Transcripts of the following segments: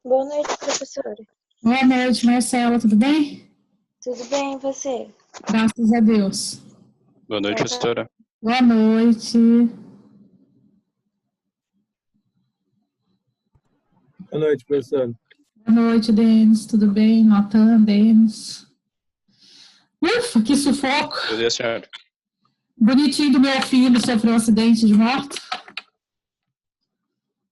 Boa noite, professora. Boa noite, Marcela, tudo bem? Tudo bem, e você? Graças a Deus. Boa noite, professora. Boa noite. Boa noite, professor. Boa noite, Denis, tudo bem? Natan, Denis. Ufa, que sufoco. Bom dia, senhora. Bonitinho do meu filho sofreu um acidente de moto.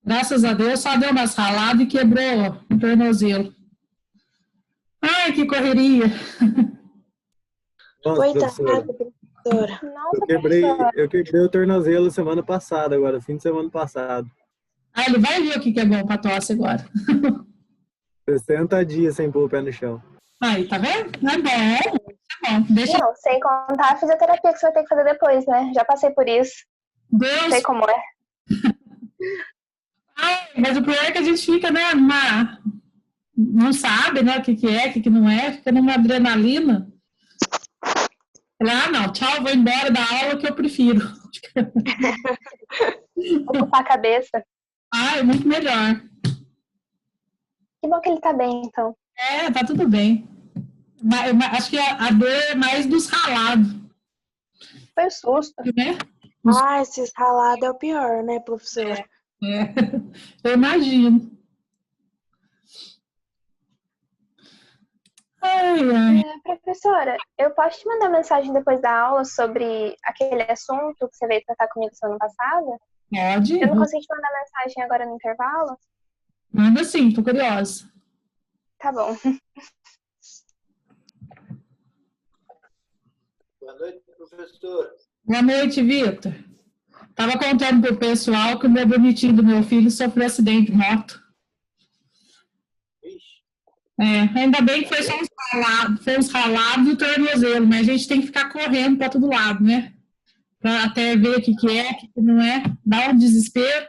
Graças a Deus, só deu umas raladas e quebrou o tornozelo. Ai, que correria. Nossa, Coitada, professora, professora. Nossa, eu quebrei o tornozelo semana passada, agora, fim de semana passado. Ah, ele vai ver o que é bom pra tosse agora. 60 dias sem pôr o pé no chão. Aí, tá vendo? É bom, é bom. Deixa não, sem contar a fisioterapia que você vai ter que fazer depois, né? Já passei por isso, Deus. sei como é. Ai, mas o pior é que a gente fica, né, não sabe, né, o que é, o que não é, fica numa adrenalina. Não, tchau, vou embora da aula que eu prefiro. Ocupar a cabeça. É muito melhor. Que bom que ele tá bem, então. Tá tudo bem. Acho que a dor é mais dos ralados, Foi um susto. né? Esses ralados é o pior, né, professora? Eu imagino. Ai. Professora, eu posso te mandar mensagem depois da aula sobre aquele assunto que você veio tratar comigo semana passada? Pode. Eu não consegui te mandar mensagem agora no intervalo? Manda sim, tô curiosa. Tá bom. Boa noite, professor. Boa noite, Vitor. Tava contando pro pessoal que o meu bonitinho do meu filho sofreu acidente de moto. Ainda bem que foi só uns ralados e o tornozelo, mas a gente tem que ficar correndo para todo lado, né? Para até ver o que é, o que não é. Dá um desespero.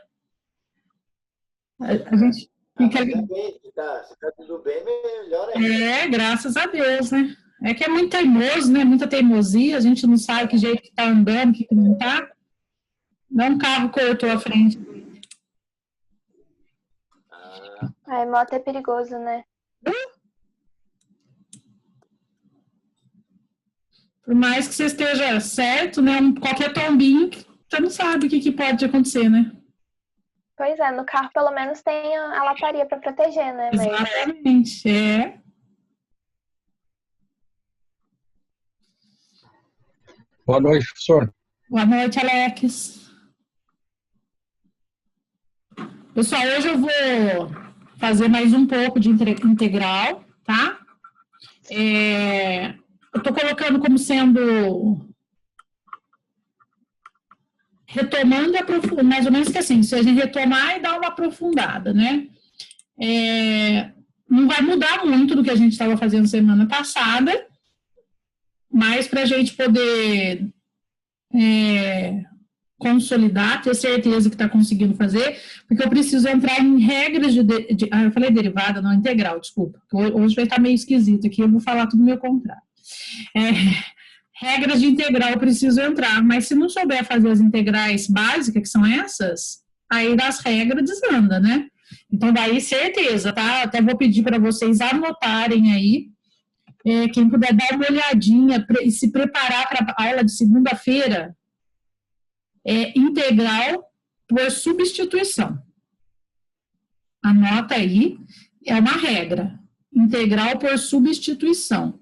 A gente fica ali. Se tá tudo bem, melhor ainda. Graças a Deus, né? É que é muito teimoso, né? Muita teimosia, a gente não sabe que jeito que tá andando, que não tá. Um carro cortou a frente. Moto é perigoso, né? Por mais que você esteja certo, né? Qualquer tombinho, você não sabe o que pode acontecer, né? Pois é, no carro pelo menos tem a lataria para proteger, né? Exatamente, Boa noite, professor. Boa noite, Alex. Pessoal, hoje eu vou fazer mais um pouco de integral, tá? Eu estou colocando como sendo retomando e aprofundando, mais ou menos que assim, se a gente retomar e dar uma aprofundada, né? Não vai mudar muito do que a gente estava fazendo semana passada, mas para a gente poder consolidar, ter certeza que está conseguindo fazer, porque eu preciso entrar em regras eu falei derivada, não integral, desculpa, hoje vai estar meio esquisito aqui, eu vou falar tudo meu contrário. Regras de integral eu preciso entrar, mas se não souber fazer as integrais básicas, que são essas, aí das regras desanda, né? Então, daí, certeza, tá? Até vou pedir para vocês anotarem aí, quem puder dar uma olhadinha e se preparar para a aula de segunda-feira, integral por substituição. Anota aí, é uma regra. Integral por substituição.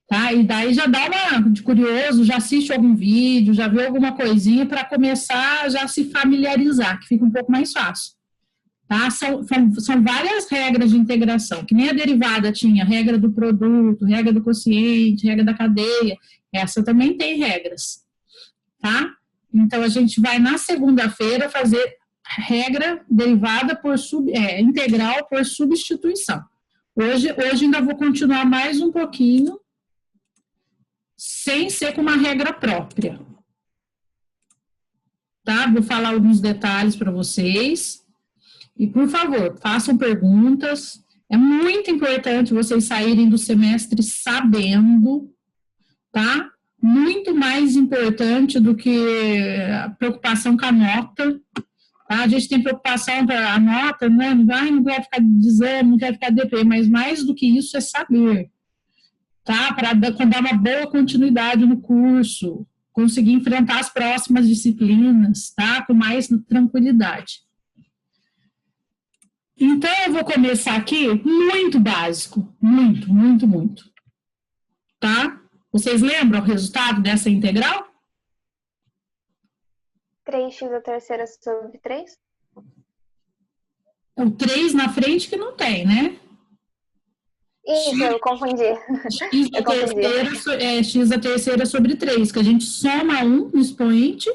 Tá? E daí já dá uma de curioso, já assiste algum vídeo, já vê alguma coisinha para começar já se familiarizar, que fica um pouco mais fácil. Tá? São várias regras de integração, que nem a derivada tinha regra do produto, regra do quociente, regra da cadeia, essa também tem regras. Tá? Então, a gente vai na segunda-feira fazer regra derivada por integral por substituição. Hoje ainda vou continuar mais um pouquinho, sem ser com uma regra própria. Tá? Vou falar alguns detalhes para vocês. E, por favor, façam perguntas. É muito importante vocês saírem do semestre sabendo, tá? Muito mais importante do que a preocupação com a nota, Tá? A gente tem preocupação para a nota, né? Não quer ficar de exame, não quer ficar de DP, mas mais do que isso é saber, tá? Para dar uma boa continuidade no curso, conseguir enfrentar as próximas disciplinas, tá? Com mais tranquilidade. Então, eu vou começar aqui muito básico, muito. Tá? Vocês lembram o resultado dessa integral? 3x à terceira sobre 3? O 3 na frente que não tem, né? Isso, eu confundi. X a terceira sobre 3, que a gente soma 1 no expoente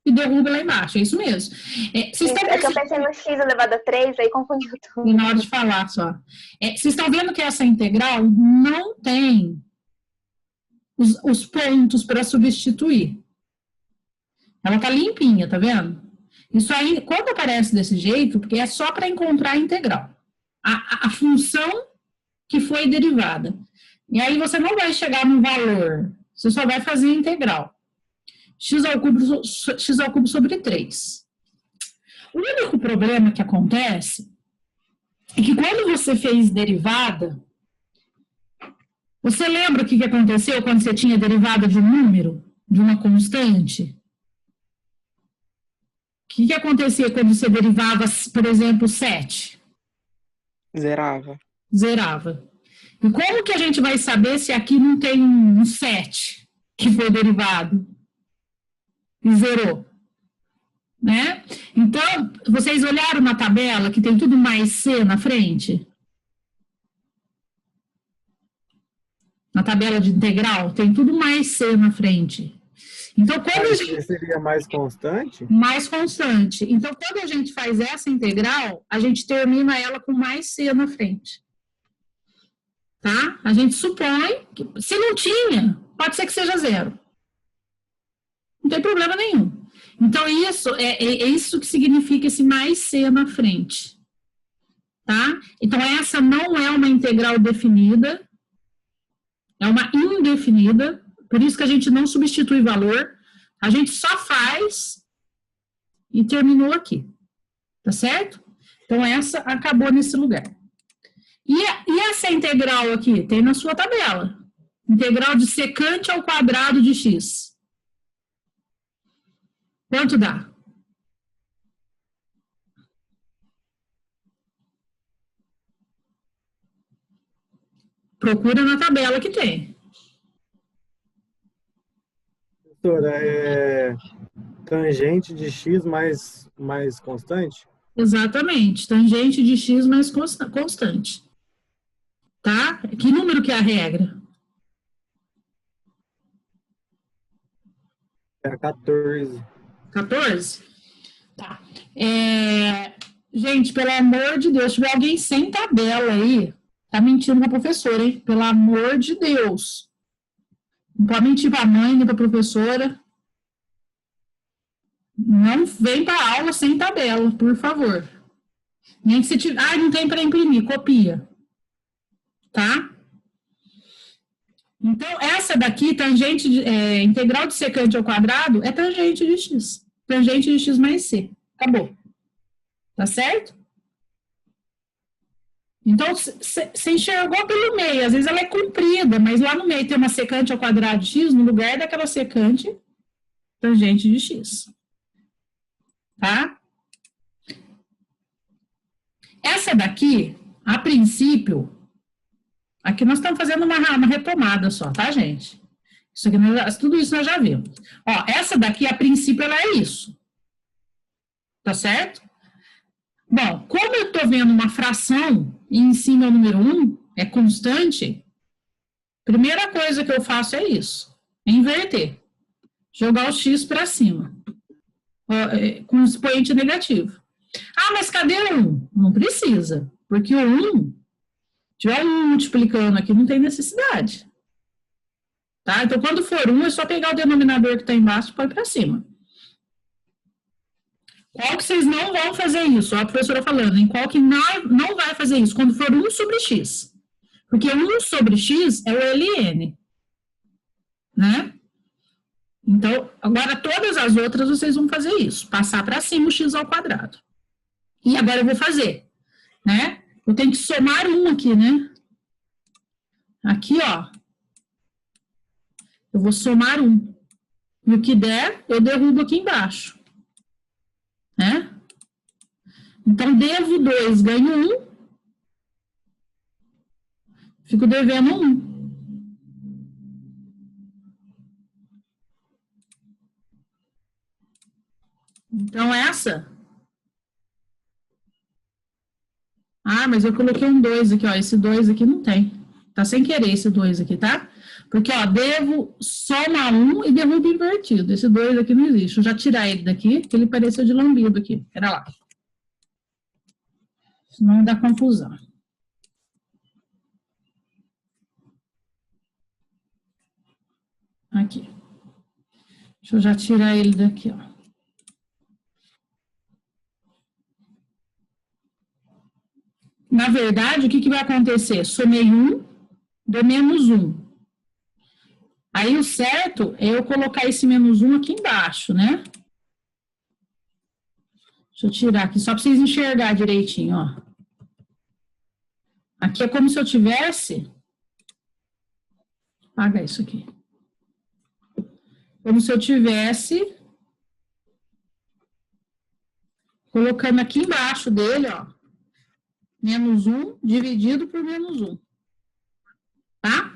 e derruba lá embaixo, é isso mesmo. Que eu pensei no x elevado a 3, aí confundiu tudo. Na hora de falar só. Vocês estão vendo que essa integral não tem os pontos para substituir. Ela tá limpinha, tá vendo? Isso aí, quando aparece desse jeito, porque é só para encontrar a integral. A função que foi derivada. E aí você não vai chegar no valor, você só vai fazer a integral. X ao cubo sobre 3. O único problema que acontece é que quando você fez derivada, você lembra o que aconteceu quando você tinha derivada de um número, de uma constante? O que acontecia quando você derivava, por exemplo, 7? Zerava. E como que a gente vai saber se aqui não tem um 7 que foi derivado e zerou? Né? Então, vocês olharam na tabela que tem tudo mais C na frente? Na tabela de integral, tem tudo mais C na frente. Então, quando a gente... seria mais constante? Mais constante. Então, quando a gente faz essa integral, a gente termina ela com mais C na frente. Tá? A gente supõe que, se não tinha, pode ser que seja 0. Não tem problema nenhum. Então, isso é isso que significa esse mais C na frente. Tá? Então, essa não é uma integral definida, é uma indefinida, por isso que a gente não substitui valor, a gente só faz e terminou aqui. Tá certo? Então, essa acabou nesse lugar. E essa integral aqui? Tem na sua tabela. Integral de secante ao quadrado de x. Quanto dá? Procura na tabela que tem. Professora, tangente de x mais constante? Exatamente. Tangente de x mais constante. Tá? Que número que é a regra? É 14. 14? Tá. Gente, pelo amor de Deus, se tiver alguém sem tabela aí, tá mentindo pra professora, hein? Pelo amor de Deus. Não pode mentir pra mãe, nem pra professora. Não vem pra aula sem tabela, por favor. Nem que você tiver... Ah, não tem para imprimir, copia. Tá? Então, essa daqui, tangente integral de secante ao quadrado, é tangente de x. Tangente de x mais c. Acabou. Tá certo? Então, você enxergou pelo meio. Às vezes ela é comprida, mas lá no meio tem uma secante ao quadrado de x, no lugar daquela secante, tangente de x. Tá? Essa daqui, a princípio, aqui nós estamos fazendo uma retomada só, tá, gente? Isso aqui, tudo isso nós já vimos. Ó, essa daqui, a princípio, ela é isso. Tá certo? Bom, como eu estou vendo uma fração e em cima é o número 1, é constante, primeira coisa que eu faço é isso, é inverter. Jogar o x para cima, com expoente negativo. Ah, mas cadê o 1? Não precisa, porque o 1, tiver um multiplicando aqui, não tem necessidade. Tá? Então, quando for 1, é só pegar o denominador que está embaixo e põe para cima. Qual que vocês não vão fazer isso? Ó, a professora falando, em qual que não vai fazer isso? Quando for 1 sobre x. Porque 1 sobre x é o ln. Né? Então, agora todas as outras vocês vão fazer isso, passar para cima o x ao quadrado. E agora eu vou fazer, né? Eu tenho que somar 1 aqui, né? Aqui, ó. Eu vou somar 1. E o que der, eu derrubo aqui embaixo. Né? Então, devo 2, ganho 1. Fico devendo 1. Então, essa... Ah, mas eu coloquei um 2 aqui, ó. Esse 2 aqui não tem. Tá sem querer esse 2 aqui, tá? Porque, ó, devo soma 1 e derrubo invertido. Esse 2 aqui não existe. Eu já tirar ele daqui, porque ele pareceu de lambido aqui. Pera lá. Senão dá confusão. Aqui. Deixa eu já tirar ele daqui, ó. Na verdade, o que vai acontecer? Somei 1, dou menos 1. Aí o certo é eu colocar esse menos 1 aqui embaixo, né? Deixa eu tirar aqui, só para vocês enxergar direitinho, ó. Aqui é como se eu tivesse... Apaga isso aqui. Como se eu tivesse... colocando aqui embaixo dele, ó. Menos 1 dividido por menos 1. Tá?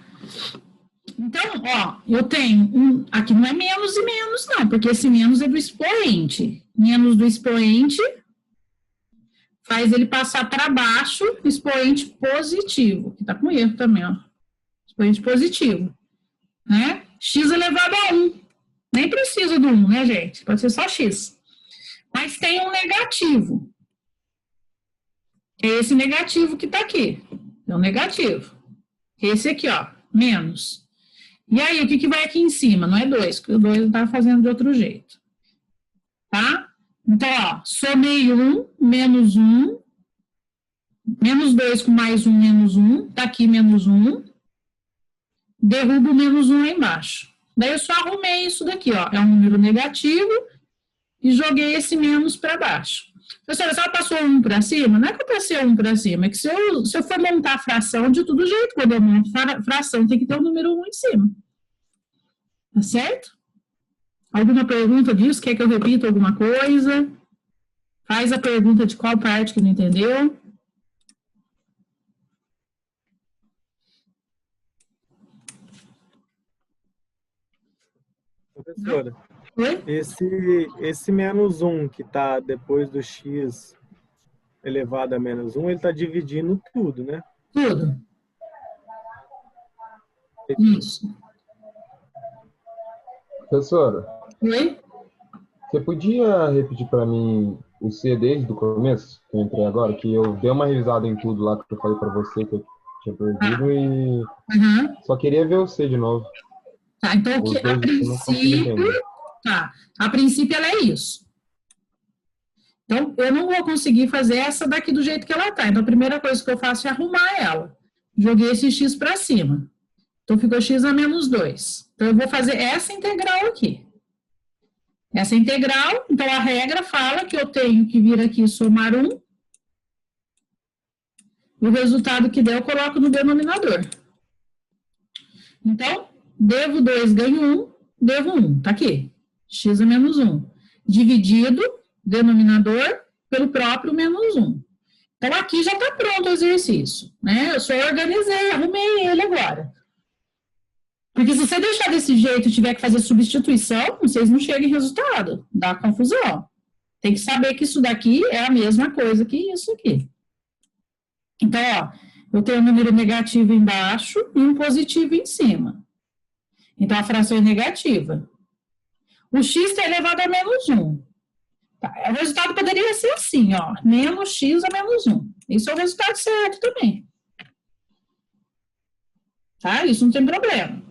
Então, ó, eu tenho aqui não é menos e menos, não, porque esse menos é do expoente. Menos do expoente faz ele passar para baixo, expoente positivo, que tá com erro também, ó. Expoente positivo, né? X elevado a 1. Nem precisa do 1, né, gente? Pode ser só x. Mas tem um negativo. É esse negativo que tá aqui. É o negativo. Esse aqui, ó, menos. E aí, o que vai aqui em cima? Não é 2, porque o 2 eu estava fazendo de outro jeito. Tá? Então, ó, somei 1, menos 1, menos 2 com mais 1, menos 1, tá aqui menos 1, derrubo o menos 1 lá embaixo. Daí eu só arrumei isso daqui, ó, é um número negativo e joguei esse menos para baixo. Professora, só passou 1 para cima? Não é que eu passei 1 para cima, é que se eu for montar a fração, de todo jeito, quando eu monto fração, tem que ter o número 1 em cima. Tá certo? Alguma pergunta disso? Quer que eu repita alguma coisa? Faz a pergunta de qual parte que não entendeu. Professora, Oi? esse menos 1 que está depois do x elevado a menos 1, ele está dividindo tudo, né? Tudo. Isso. Professora, Oi? você podia repetir para mim o C desde o começo, que eu entrei agora, que eu dei uma revisada em tudo lá que eu falei para você que eu tinha perdido e só queria ver o C de novo. Tá, então o que, a princípio, a princípio ela é isso. Então, eu não vou conseguir fazer essa daqui do jeito que ela tá. Então, a primeira coisa que eu faço é arrumar ela. Joguei esse x para cima. Então, ficou x a menos 2. Então, eu vou fazer essa integral aqui. Essa integral, então, a regra fala que eu tenho que vir aqui somar 1. E o resultado que der, eu coloco no denominador. Então, devo 2, ganho 1, devo 1. Tá aqui. X a menos 1. Dividido, denominador, pelo próprio menos 1. Então, aqui já está pronto o exercício, né? Eu só organizei, arrumei ele agora. Porque se você deixar desse jeito e tiver que fazer substituição, vocês não chegam em resultado. Dá confusão. Tem que saber que isso daqui é a mesma coisa que isso aqui. Então, ó, eu tenho um número negativo embaixo e um positivo em cima. Então, a fração é negativa. O x está elevado a menos 1. Tá, o resultado poderia ser assim, ó, menos x a menos 1. Isso é o resultado certo também. Tá? Isso não tem problema.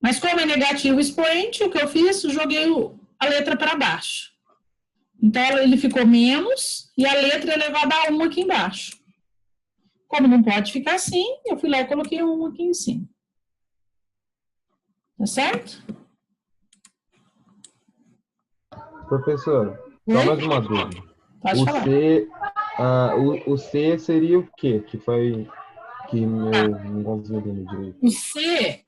Mas como é negativo o expoente, o que eu fiz? Joguei a letra para baixo. Então, ele ficou menos e a letra é elevada a 1 aqui embaixo. Como não pode ficar assim, eu fui lá e coloquei 1 aqui em cima. Tá certo? Professor, só mais uma dúvida. Pode falar. O C seria o quê? Que foi que eu não consegui entender direito. O C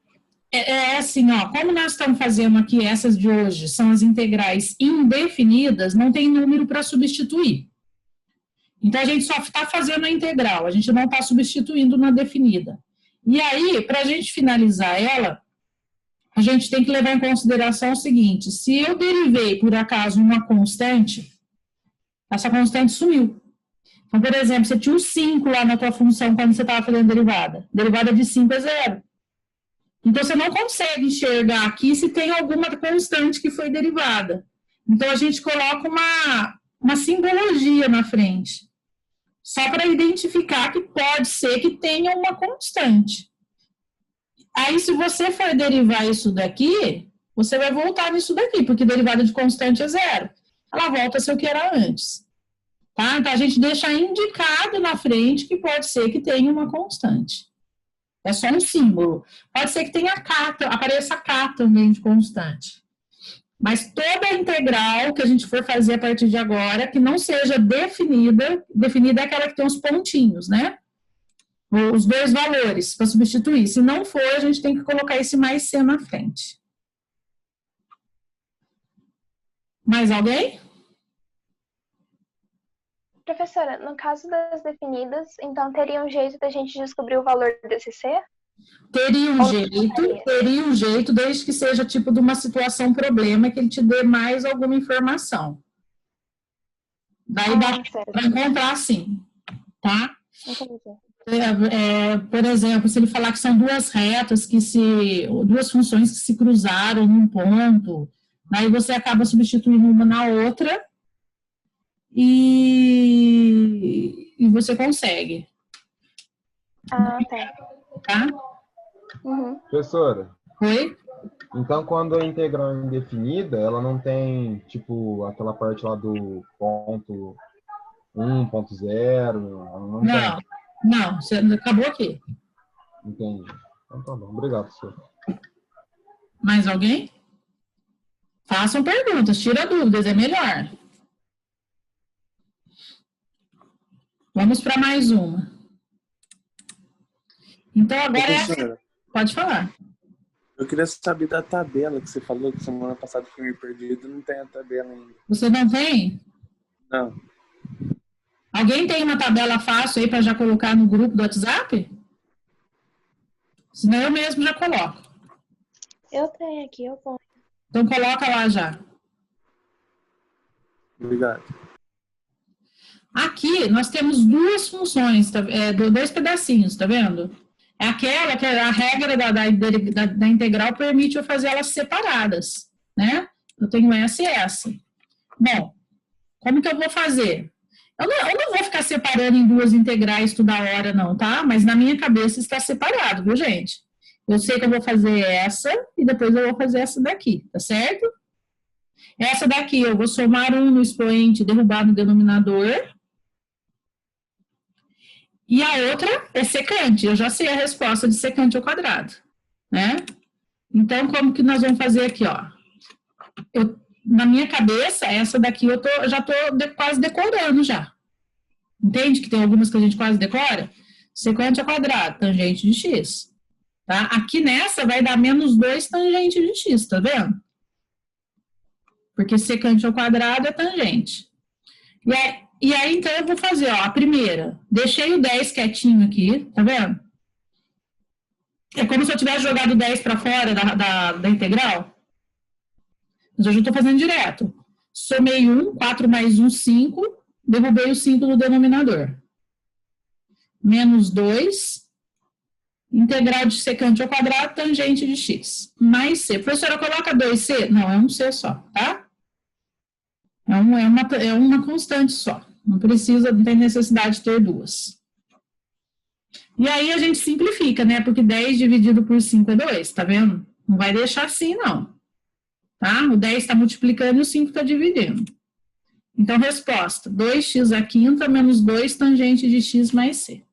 é assim, ó, como nós estamos fazendo aqui, essas de hoje, são as integrais indefinidas, não tem número para substituir. Então, a gente só está fazendo a integral, a gente não está substituindo na definida. E aí, para a gente finalizar ela, a gente tem que levar em consideração o seguinte: se eu derivei, por acaso, uma constante, essa constante sumiu. Então, por exemplo, você tinha um 5 lá na tua função quando você estava fazendo derivada. Derivada de 5 é 0. Então, você não consegue enxergar aqui se tem alguma constante que foi derivada. Então, a gente coloca uma simbologia na frente, só para identificar que pode ser que tenha uma constante. Aí, se você for derivar isso daqui, você vai voltar nisso daqui, porque derivada de constante é 0. Ela volta a ser o que era antes. Tá? Então, a gente deixa indicado na frente que pode ser que tenha uma constante. É só um símbolo. Pode ser que tenha K, apareça K também de constante. Mas toda integral que a gente for fazer a partir de agora, que não seja definida é aquela que tem os pontinhos, né? Os dois valores para substituir. Se não for, a gente tem que colocar esse mais C na frente. Mais alguém? Professora, no caso das definidas, então teria um jeito da gente descobrir o valor desse C? Teria um jeito, desde que seja tipo de uma situação problema, que ele te dê mais alguma informação. Daí dá para encontrar sim, tá? Entendi. Por exemplo, se ele falar que são duas retas, duas funções que se cruzaram num ponto, aí você acaba substituindo uma na outra e você consegue. Ah, tá. Tá? Uhum. Professora. Oi? Então, quando a integral é indefinida, ela não tem, tipo, aquela parte lá do ponto 1, ponto 0? Não, você acabou aqui. Entendi. Então tá bom, obrigado, professor. Mais alguém? Façam perguntas, tira dúvidas, é melhor. Vamos para mais uma. Então, agora pode falar. Eu queria saber da tabela que você falou, que semana passada foi meio perdido, não tem a tabela ainda. Você não tem? Não. Alguém tem uma tabela fácil aí para já colocar no grupo do WhatsApp? Senão eu mesmo já coloco. Eu tenho aqui, eu ponho. Então coloca lá já. Obrigado. Aqui nós temos duas funções, dois pedacinhos, tá vendo? É aquela que a regra da integral permite eu fazer elas separadas, né? Eu tenho essa e essa. Bom, como que eu vou fazer? Eu não vou ficar separando em duas integrais toda hora, não, tá? Mas na minha cabeça está separado, viu, gente? Eu sei que eu vou fazer essa e depois eu vou fazer essa daqui, tá certo? Essa daqui eu vou somar 1 no expoente e derrubar no denominador. E a outra é secante. Eu já sei a resposta de secante ao quadrado, né? Então, como que nós vamos fazer aqui, ó? Na minha cabeça, essa daqui eu já tô quase decorando já. Entende que tem algumas que a gente quase decora? Secante ao quadrado, tangente de x. Tá? Aqui nessa vai dar menos 2 tangente de x, tá vendo? Porque secante ao quadrado é tangente. E aí, então, eu vou fazer, ó, a primeira. Deixei o 10 quietinho aqui, tá vendo? É como se eu tivesse jogado o 10 para fora da integral. Mas hoje eu estou fazendo direto. Somei 1, 4 mais 1, 5. Derrubei o 5 no denominador. Menos 2. Integral de secante ao quadrado, tangente de x. Mais c. Professora, coloca 2c? Não, é um c só, tá? É uma constante só. Não tem necessidade de ter duas. E aí a gente simplifica, né? Porque 10 dividido por 5 é 2, tá vendo? Não vai deixar assim, não. Tá? O 10 está multiplicando e o 5 está dividindo. Então, resposta: 2x à quinta menos 2 tangente de x mais c.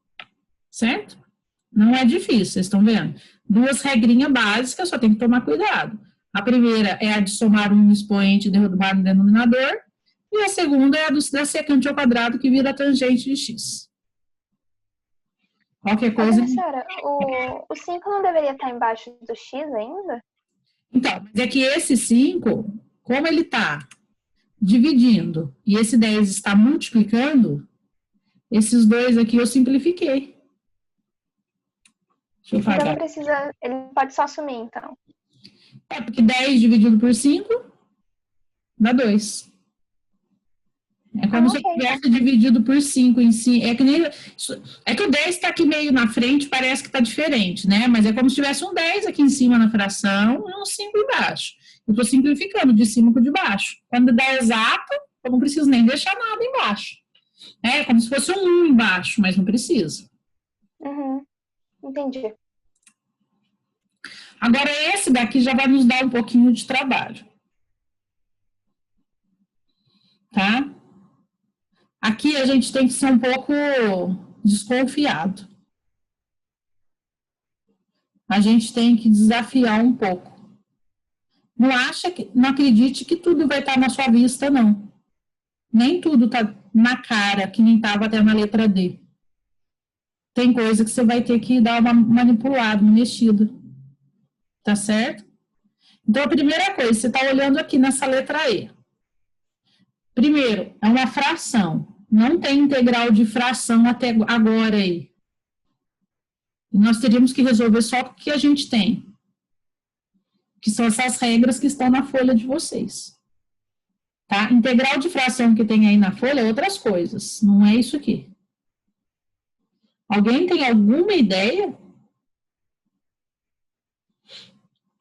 Certo? Não é difícil, vocês estão vendo? Duas regrinhas básicas, só tem que tomar cuidado. A primeira é a de somar um expoente e derrubar um denominador, e a segunda é a da secante ao quadrado, que vira a tangente de x. Qualquer coisa... Professora, o 5 não deveria estar embaixo do x ainda? Então, mas é que esse 5, como ele está dividindo e esse 10 está multiplicando, esses dois aqui eu simplifiquei. Deixa eu Então pagar. não precisa, ele pode só assumir, então. É, porque 10 dividido por 5 dá 2. É como se eu tivesse dividido por 5 em si. É que o 10 está aqui meio na frente, parece que está diferente, né? Mas é como se tivesse um 10 aqui em cima na fração e um 5 embaixo. Eu estou simplificando de cima para de baixo. Quando dá exato, eu não preciso nem deixar nada embaixo. É como se fosse um 1 embaixo, mas não precisa. Uhum. Entendi. Agora, esse daqui já vai nos dar um pouquinho de trabalho. Tá? Aqui a gente tem que ser um pouco desconfiado. A gente tem que desafiar um pouco. Não acredite que tudo vai estar na sua vista, não. Nem tudo está na cara, que nem estava até na letra D. Tem coisa que você vai ter que dar uma manipulada, uma mexida. Tá certo? Então, a primeira coisa, você está olhando aqui nessa letra E. Primeiro, é uma fração. Não tem integral de fração até agora aí. Nós teríamos que resolver só o que a gente tem. Que são essas regras que estão na folha de vocês. Tá? Integral de fração que tem aí na folha é outras coisas. Não é isso aqui. Alguém tem alguma ideia?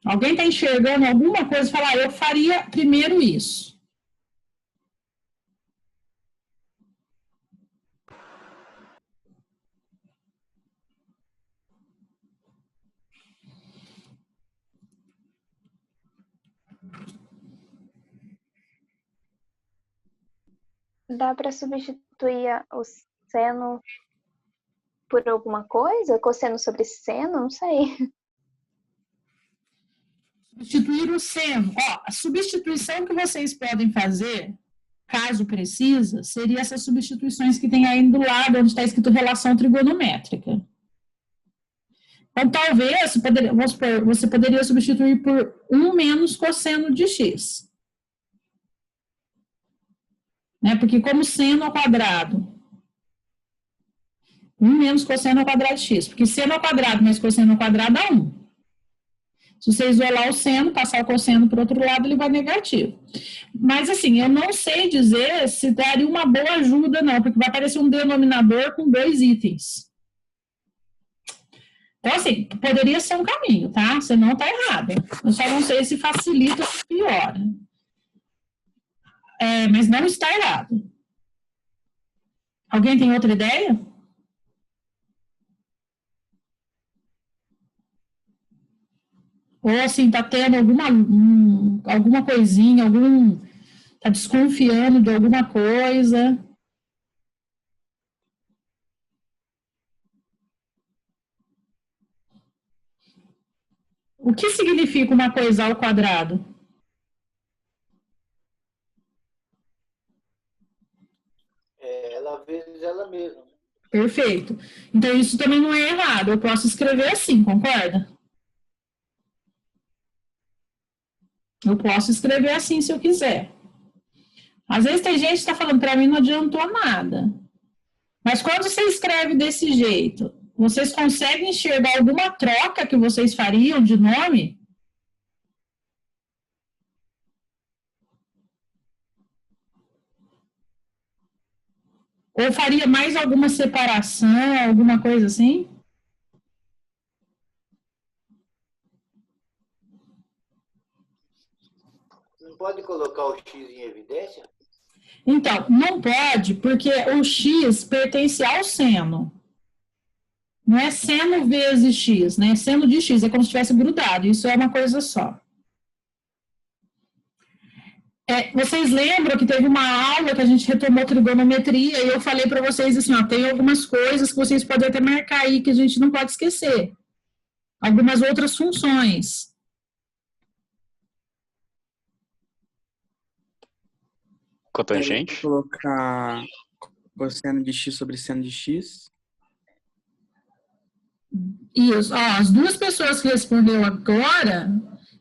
Alguém está enxergando alguma coisa e fala, eu faria primeiro isso. Dá para substituir o seno por alguma coisa? Cosseno sobre seno? Não sei. Substituir o seno. Ó, a substituição que vocês podem fazer, caso precisa, seria essas substituições que tem aí do lado, onde está escrito relação trigonométrica. Então, talvez, você poderia substituir por 1 menos cosseno de x. Né? Porque como seno ao quadrado, 1 menos cosseno ao quadrado de x. Porque seno ao quadrado mais cosseno ao quadrado dá 1. Se você isolar o seno, passar o cosseno para o outro lado, ele vai negativo. Mas, assim, eu não sei dizer se daria uma boa ajuda, não, porque vai aparecer um denominador com 2 itens. Então, assim, poderia ser um caminho, tá? Você não está errado. Eu só não sei se facilita ou se piora. Mas não está errado. Alguém tem outra ideia? Ou assim, está tendo alguma coisinha, está desconfiando de alguma coisa. O que significa uma coisa ao quadrado? Ela vezes ela mesma. Perfeito. Então, isso também não é errado. Eu posso escrever assim, concorda? Eu posso escrever assim se eu quiser. Às vezes tem gente que está falando, para mim não adiantou nada. Mas quando você escreve desse jeito, vocês conseguem enxergar alguma troca que vocês fariam de nome? Ou faria mais alguma separação, alguma coisa assim? Não pode colocar o X em evidência? Então, não pode, porque o X pertence ao seno. Não é seno vezes X, né? Seno de X, é como se tivesse grudado. Isso é uma coisa só. Vocês lembram que teve uma aula que a gente retomou trigonometria e eu falei para vocês assim, ó, tem algumas coisas que vocês podem até marcar aí que a gente não pode esquecer. Algumas outras funções. Cotangente? Colocar cosseno de x sobre seno de x. Isso. Ó, as duas pessoas que respondeu agora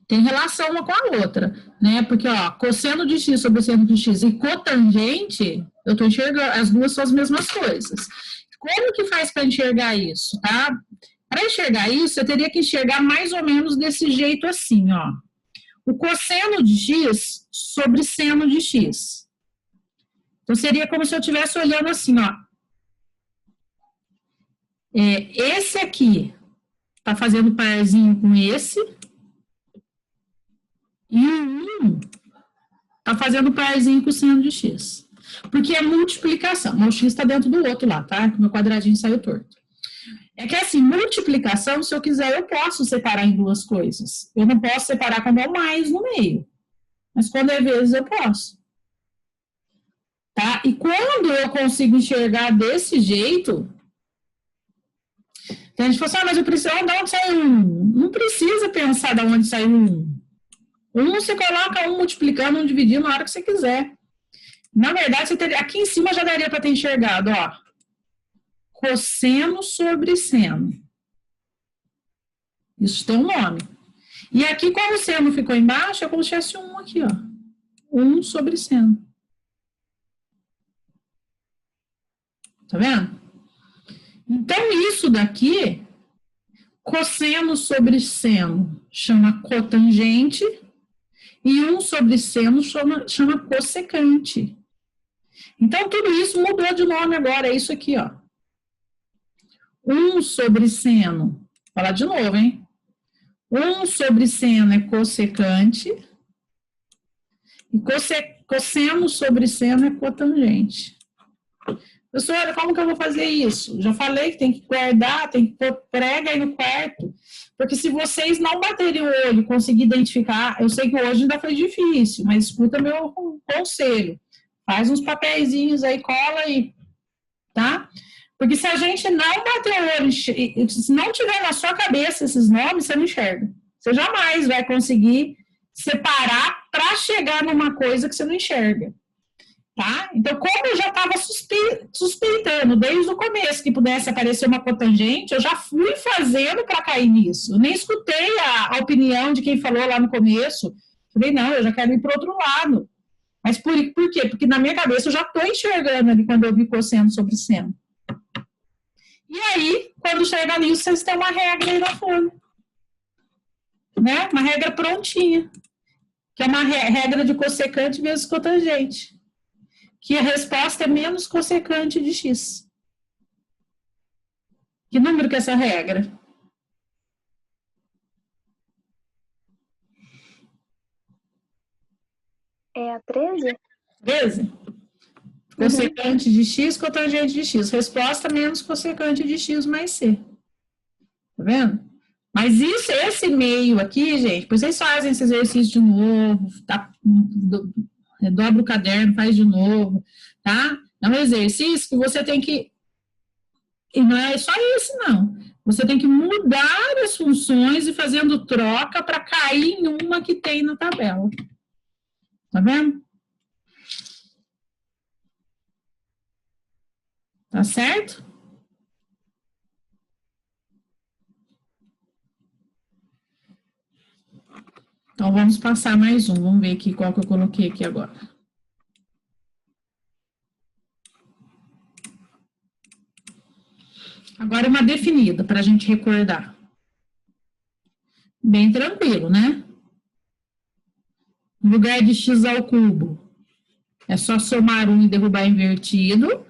têm relação uma com a outra, né? Porque, ó, cosseno de x sobre seno de x e cotangente, eu estou enxergando, as duas são as mesmas coisas. Como que faz para enxergar isso, tá? Para enxergar isso, eu teria que enxergar mais ou menos desse jeito assim, ó. O cosseno de x sobre seno de x. Então, seria como se eu estivesse olhando assim, ó. Esse aqui está fazendo parzinho com esse. E o 1 está fazendo parzinho com o seno de x. Porque é multiplicação. O x está dentro do outro lá, tá? Meu quadradinho saiu torto. É que assim, multiplicação, se eu quiser, eu posso separar em duas coisas. Eu não posso separar quando é mais no meio. Mas quando é vezes, eu posso. Tá? E quando eu consigo enxergar desse jeito, então a gente fala assim, mas eu preciso, de onde sai um? Não precisa pensar de onde sai um. Um você coloca um multiplicando, um dividindo na hora que você quiser. Na verdade, você teria, aqui em cima já daria para ter enxergado, ó. Cosseno sobre seno. Isso tem um nome. E aqui, como o seno ficou embaixo, é como se tivesse um aqui, ó. 1 sobre seno. Tá vendo? Então, isso daqui, cosseno sobre seno, chama cotangente, e 1 sobre seno chama cossecante. Então, tudo isso mudou de nome agora, é isso aqui, ó. 1 sobre seno, vou falar de novo, hein? 1 sobre seno é cossecante, e cosseno sobre seno é cotangente. Professora, como que eu vou fazer isso? Já falei que tem que guardar, tem que pôr prega aí no quarto, porque se vocês não baterem o olho e conseguirem identificar, eu sei que hoje ainda foi difícil, mas escuta meu conselho. Faz uns papeizinhos aí, cola aí, tá? Porque se a gente não bater o olho, se não tiver na sua cabeça esses nomes, você não enxerga. Você jamais vai conseguir separar para chegar numa coisa que você não enxerga. Tá? Então, como eu já estava suspeitando desde o começo que pudesse aparecer uma cotangente, eu já fui fazendo para cair nisso. Eu nem escutei a opinião de quem falou lá no começo. Falei, não, eu já quero ir para o outro lado. Mas por quê? Porque na minha cabeça eu já estou enxergando ali quando eu vi cosseno sobre seno. E aí, quando chega nisso, vocês têm uma regra aí na folha. Né? Uma regra prontinha. Que é uma regra de cossecante vezes cotangente. Que a resposta é menos cossecante de x. Que número que é essa regra? É a 13? 13? Cossecante de x, cotangente de x. Resposta menos cossecante de x mais c. Tá vendo? Mas esse meio aqui, gente, depois vocês fazem esse exercício de novo, tá? Dobra o caderno, faz de novo, tá? É um exercício que você tem que... E não é só isso, não. Você tem que mudar as funções e fazendo troca para cair em uma que tem na tabela. Tá vendo? Tá certo? Então, vamos passar mais um. Vamos ver aqui qual que eu coloquei aqui agora. Agora, uma definida, para a gente recordar. Bem tranquilo, né? No lugar de x ao cubo, é só somar 1 e derrubar invertido.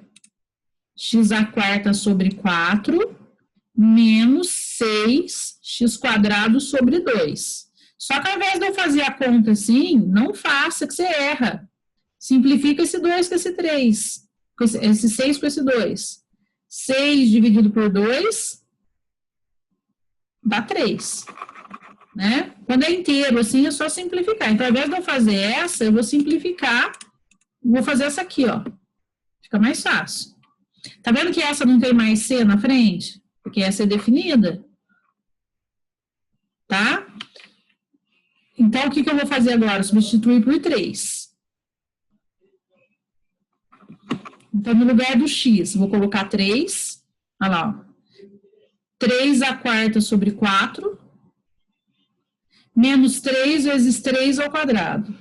X à quarta sobre 4, menos 6x² sobre 2. Só que ao invés de eu fazer a conta assim, não faça, que você erra. Simplifica esse 2 com esse 3. Esse 6 com esse 2. 6 dividido por 2 dá 3. Né? Quando é inteiro, assim, é só simplificar. Então, ao invés de eu fazer essa, eu vou simplificar. Vou fazer essa aqui, ó. Fica mais fácil. Tá vendo que essa não tem mais C na frente? Porque essa é definida. Tá? Então, o que eu vou fazer agora? Substituir por 3. Então, no lugar do x, vou colocar 3. Olha lá, ó. 3 à quarta sobre 4. Menos 3 vezes 3 ao quadrado.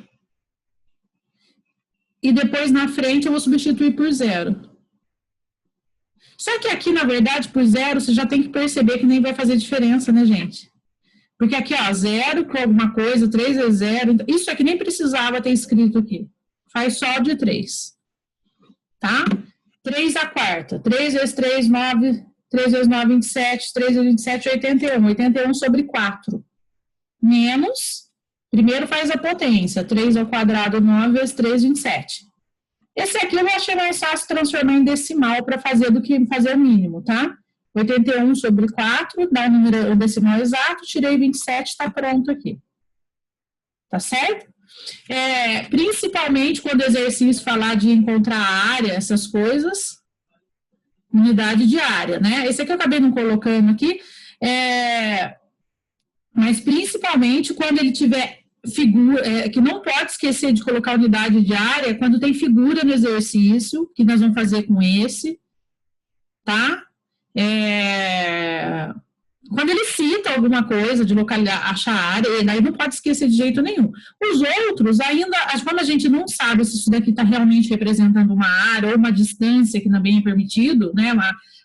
E depois, na frente, eu vou substituir por 0. Só que aqui, na verdade, por 0, você já tem que perceber que nem vai fazer diferença, né, gente? Porque aqui, ó, 0 com alguma coisa, 3 vezes 0. Isso aqui nem precisava ter escrito aqui. Faz só de 3. Tá? 3 à quarta. 3 vezes 3, 9. 3 vezes 9, 27. 3 vezes 27, 81. 81 sobre 4. Menos, primeiro faz a potência. 3 ao quadrado, 9 vezes 3, 27. Esse aqui eu achei mais fácil transformar em decimal para fazer do que fazer o mínimo, tá? 81 sobre 4, dá o decimal exato, tirei 27, está pronto aqui. Tá certo? Principalmente quando o exercício falar de encontrar área, essas coisas, unidade de área, né? Esse aqui eu acabei não colocando aqui, mas principalmente quando ele tiver figura, que não pode esquecer de colocar unidade de área, quando tem figura no exercício, que nós vamos fazer com esse, tá? Quando ele cita alguma coisa de achar área, daí não pode esquecer de jeito nenhum. Os outros, ainda, como a gente não sabe se isso daqui está realmente representando uma área ou uma distância que também é permitido, né?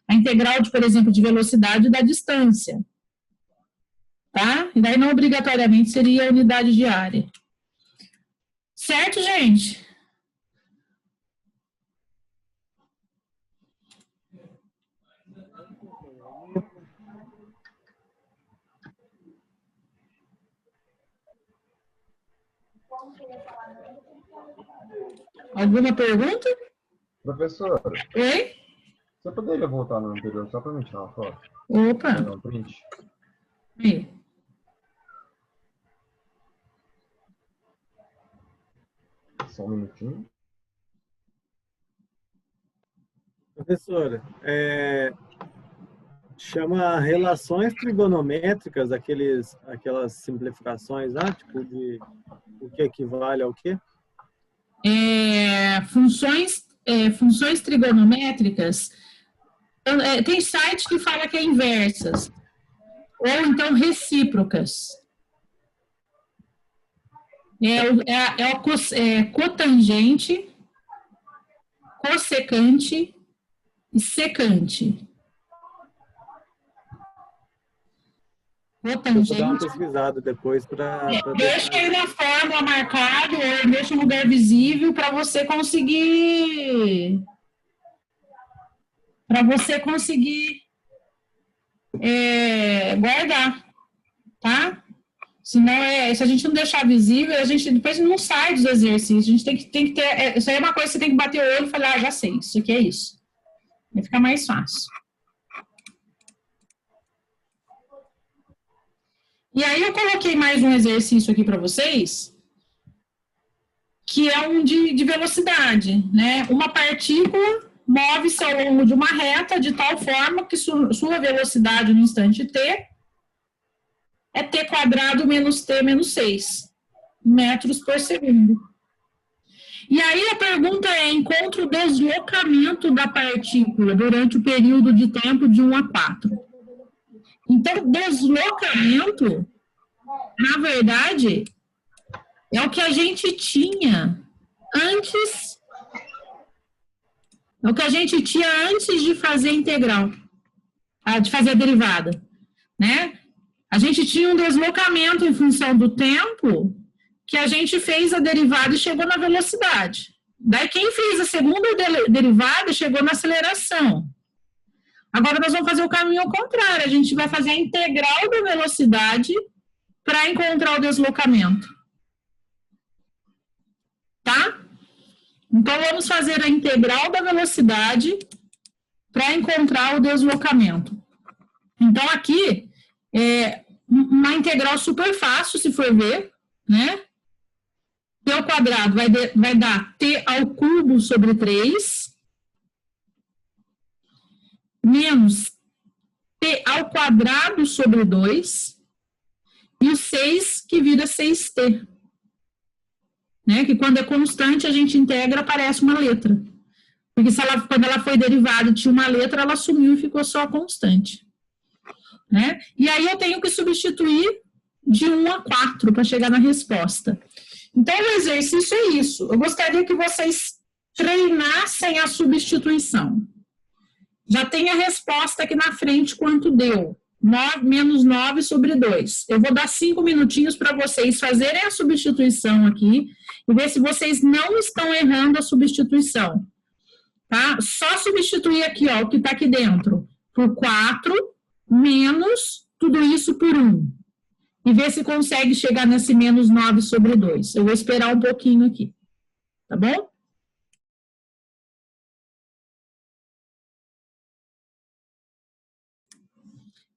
A integral, por exemplo, de velocidade da distância. Tá? E daí não obrigatoriamente seria a unidade de área. Certo, gente? Alguma pergunta? Professora. Oi? Você poderia voltar no anterior só para me tirar uma foto? Opa. Não, um print. Aí. Só um minutinho. Professora, chama relações trigonométricas, aquelas simplificações lá, tipo de o que equivale ao quê? Funções trigonométricas, tem site que fala que é inversas, ou então recíprocas. Cotangente, cossecante e secante. Cotangente. Eu vou dar uma pesquisada depois para... Deixa aí na fórmula marcado, ou deixa um lugar visível para você conseguir... guardar, tá? Senão, se a gente não deixar visível, a gente depois não sai dos exercícios. A gente tem que ter... isso aí é uma coisa que você tem que bater o olho e falar, já sei, isso aqui é isso. Vai ficar mais fácil. E aí eu coloquei mais um exercício aqui para vocês, que é um de velocidade, né? Uma partícula move-se ao longo de uma reta de tal forma que sua velocidade no instante t é t quadrado menos t menos 6 metros por segundo. E aí a pergunta encontre o deslocamento da partícula durante o período de tempo de 1 a 4. Então, deslocamento, na verdade, é o que a gente tinha antes... É o que a gente tinha antes de fazer a integral, de fazer a derivada, né? A gente tinha um deslocamento em função do tempo que a gente fez a derivada e chegou na velocidade. Daí quem fez a segunda derivada chegou na aceleração. Agora nós vamos fazer o caminho ao contrário, a gente vai fazer a integral da velocidade para encontrar o deslocamento. Tá? Então, vamos fazer a integral da velocidade para encontrar o deslocamento. Então, aqui, uma integral super fácil, se for ver, né? T ao quadrado vai dar t ao cubo sobre 3, menos t ao quadrado sobre 2, e o 6 que vira 6t. Né, que quando é constante, a gente integra, aparece uma letra. Porque quando ela foi derivada e tinha uma letra, ela sumiu e ficou só constante. Né? E aí eu tenho que substituir de 1 a 4 para chegar na resposta. Então, o exercício é isso. Eu gostaria que vocês treinassem a substituição. Já tem a resposta aqui na frente, quanto deu. Menos 9 sobre 2. Eu vou dar 5 minutinhos para vocês fazerem a substituição aqui e ver se vocês não estão errando a substituição. Tá? Só substituir aqui, ó, o que está aqui dentro, por 4, menos tudo isso por 1. E ver se consegue chegar nesse menos 9 sobre 2. Eu vou esperar um pouquinho aqui. Tá bom?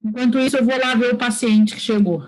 Enquanto isso, eu vou lá ver o paciente que chegou.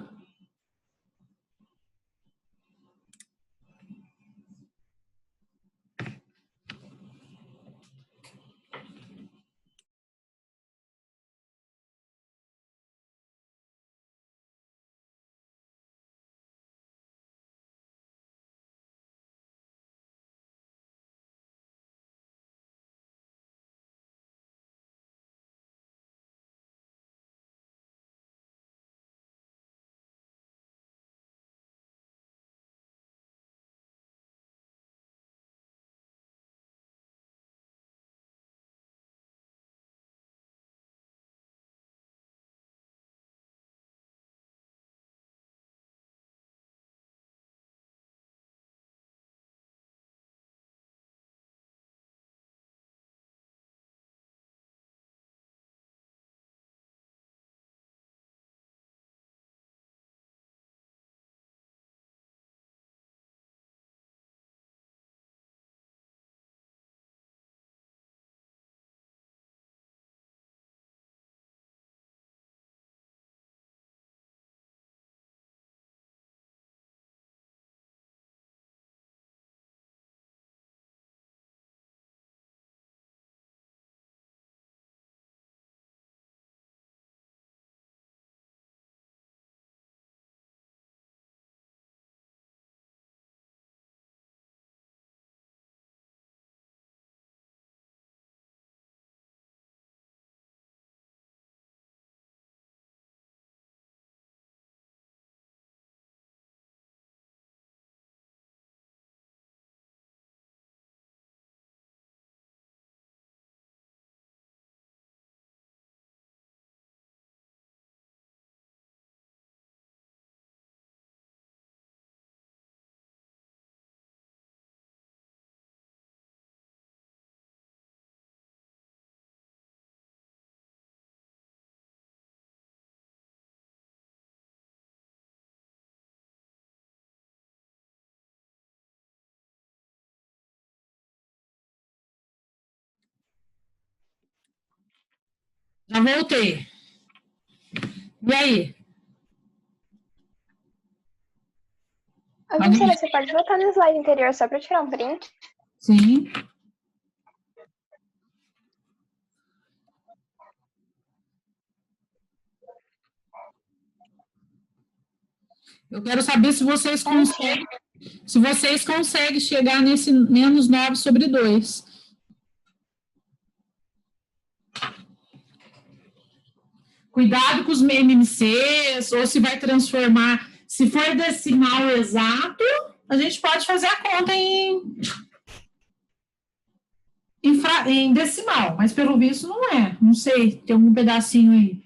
Já voltei. E aí? Professora, você pode voltar no slide anterior só para tirar um print? Sim. Eu quero saber se vocês conseguem chegar nesse menos 9 sobre 2. Cuidado com os MMCs, ou se vai transformar. Se for decimal exato, a gente pode fazer a conta em decimal, mas pelo visto não é. Não sei, tem algum pedacinho aí.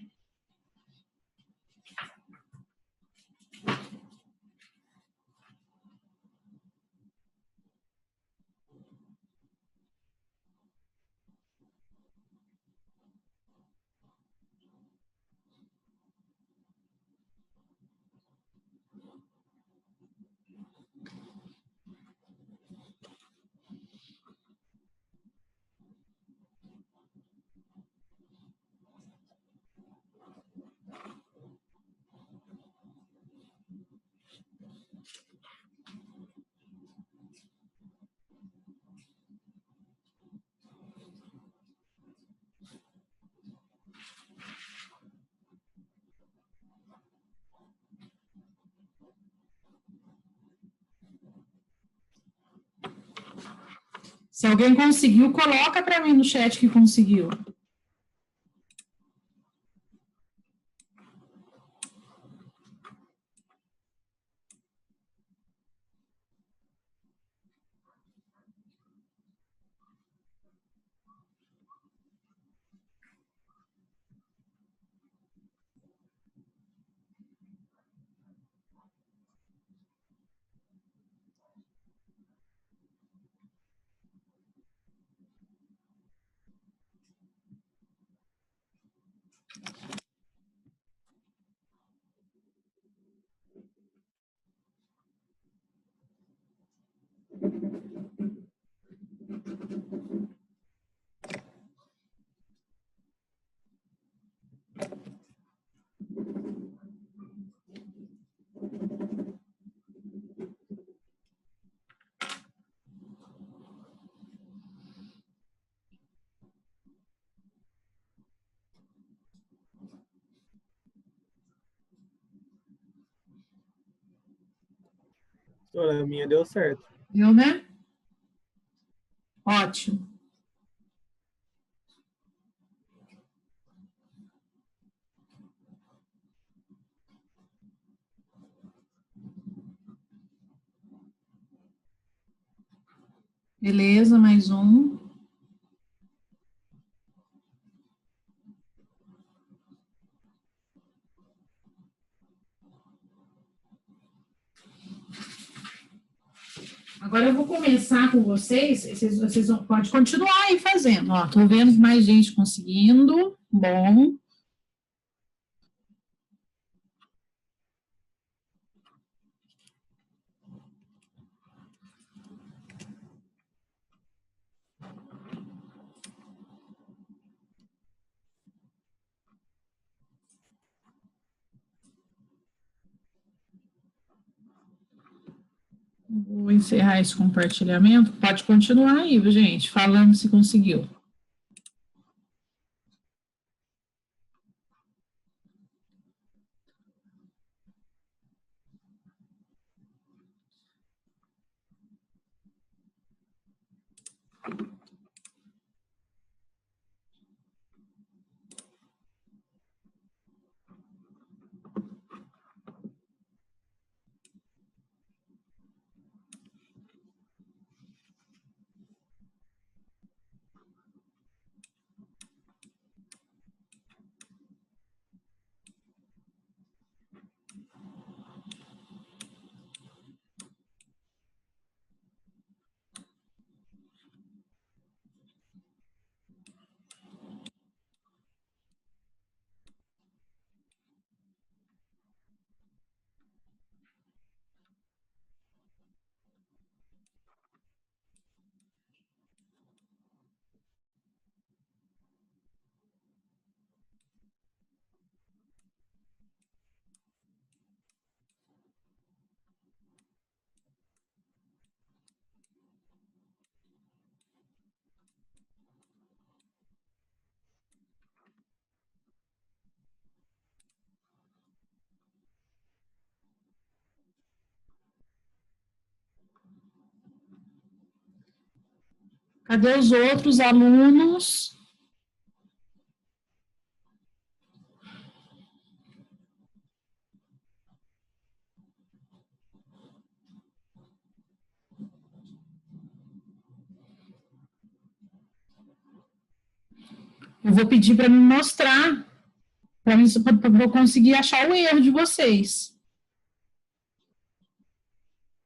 Se alguém conseguiu, coloca para mim no chat que conseguiu. Professora, a minha deu certo. Viu, né? Ótimo. Beleza, mais um. Agora eu vou começar com vocês, vocês podem continuar aí fazendo, ó, tô vendo mais gente conseguindo, bom. Vou encerrar esse compartilhamento, pode continuar aí, viu, gente, falando se conseguiu. Cadê os outros alunos? Eu vou pedir para me mostrar, para eu conseguir achar o erro de vocês.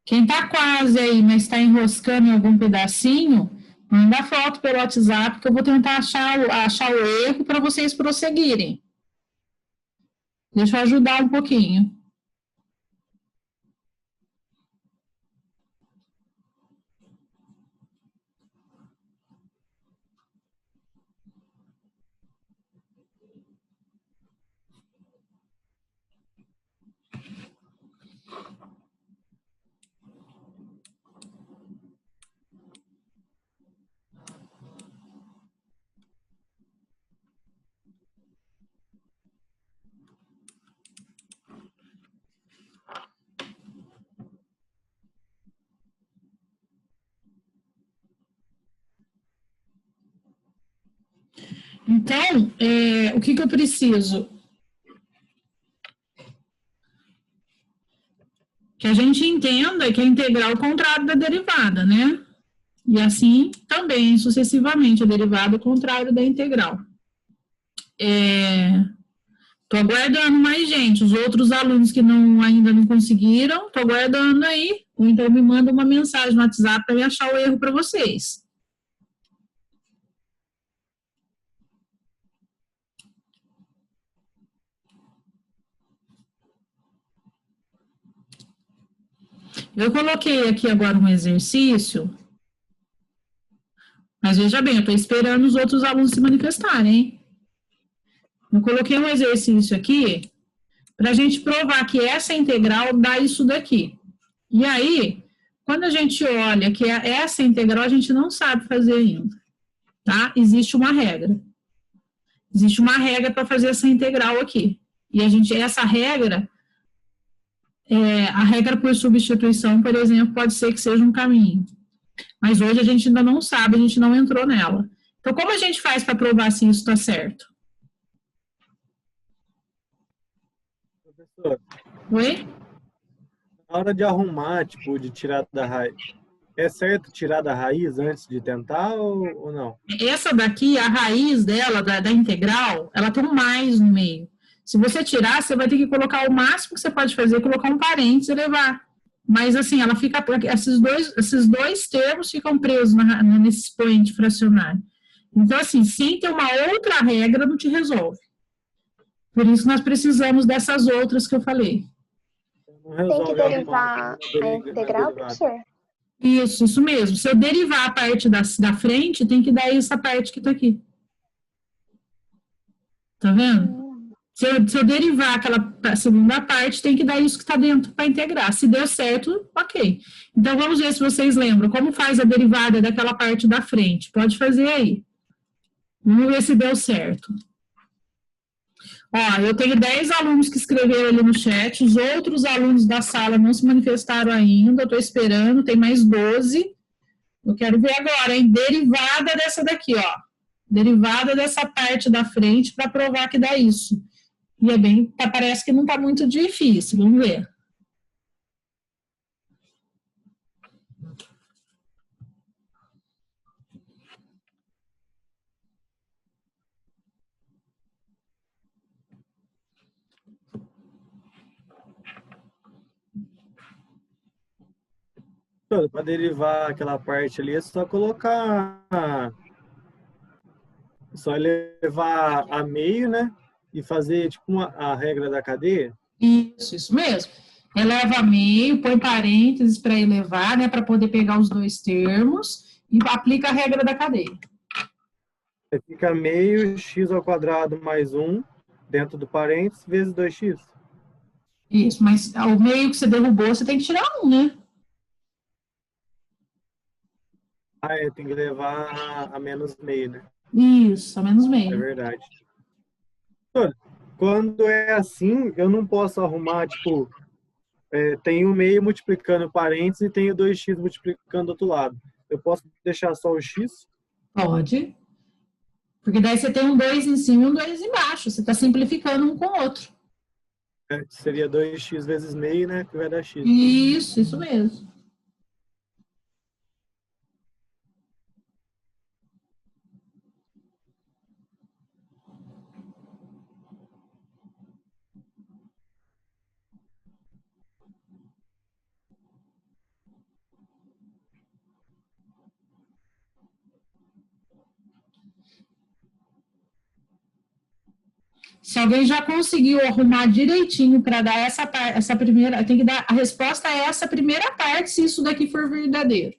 Quem está quase aí, mas está enroscando em algum pedacinho, manda foto pelo WhatsApp, que eu vou tentar achar o erro para vocês prosseguirem. Deixa eu ajudar um pouquinho. Então, o que eu preciso? Que a gente entenda que a integral é o contrário da derivada, né? E assim também, sucessivamente, a derivada é o contrário da integral. Estou aguardando mais gente. Os outros alunos que ainda não conseguiram, estou aguardando aí. Ou então me manda uma mensagem no WhatsApp para eu achar o erro para vocês. Eu coloquei aqui agora um exercício, mas veja bem, eu estou esperando os outros alunos se manifestarem, hein? Eu coloquei um exercício aqui para a gente provar que essa integral dá isso daqui. E aí, quando a gente olha que essa integral, a gente não sabe fazer ainda, tá? Existe uma regra. Existe uma regra para fazer essa integral aqui. E essa regra... a regra por substituição, por exemplo, pode ser que seja um caminho. Mas hoje a gente ainda não sabe, a gente não entrou nela. Então, como a gente faz para provar se isso está certo? Professor, Oi? na hora de arrumar, tipo, de tirar da raiz, é certo tirar da raiz antes de tentar ou não? Essa daqui, a raiz dela, da integral, ela tem um mais no meio. Se você tirar, você vai ter que colocar o máximo que você pode fazer, colocar um parênteses e levar. Mas, assim, ela fica... Esses dois termos ficam presos nesse expoente fracionário. Então, assim, sem ter uma outra regra, não te resolve. Por isso, nós precisamos dessas outras que eu falei. Tem que derivar a integral, professor? Isso mesmo. Se eu derivar a parte da frente, tem que dar essa parte que está aqui. Tá vendo? Se eu derivar aquela segunda parte, tem que dar isso que está dentro para integrar. Se deu certo, ok. Então, vamos ver se vocês lembram. Como faz a derivada daquela parte da frente? Pode fazer aí. Vamos ver se deu certo. Ó, eu tenho 10 alunos que escreveram ali no chat. Os outros alunos da sala não se manifestaram ainda. Eu estou esperando. Tem mais 12. Eu quero ver agora, hein? Derivada dessa daqui, ó. Derivada dessa parte da frente para provar que dá isso. E parece que não está muito difícil, vamos ver. Para derivar aquela parte ali, é só colocar... Só levar a meio, né? E fazer, tipo, a regra da cadeia? Isso mesmo. Eleva a meio, põe parênteses para elevar, né, para poder pegar os dois termos e aplica a regra da cadeia. Fica meio x ao quadrado mais 1 dentro do parênteses vezes 2x. Isso, mas o meio que você derrubou, você tem que tirar 1, né? Tem que levar a menos meio, né? Isso, a menos meio. É verdade. Quando é assim, eu não posso arrumar, tipo, tem o meio multiplicando parênteses e tem o 2x multiplicando do outro lado. Eu posso deixar só o x? Pode. Porque daí você tem um 2 em cima e um 2 embaixo. Você está simplificando um com o outro. Seria 2x vezes meio, né? Que vai dar x. Isso mesmo. Se alguém já conseguiu arrumar direitinho para dar essa primeira, tem que dar a resposta a essa primeira parte, se isso daqui for verdadeiro.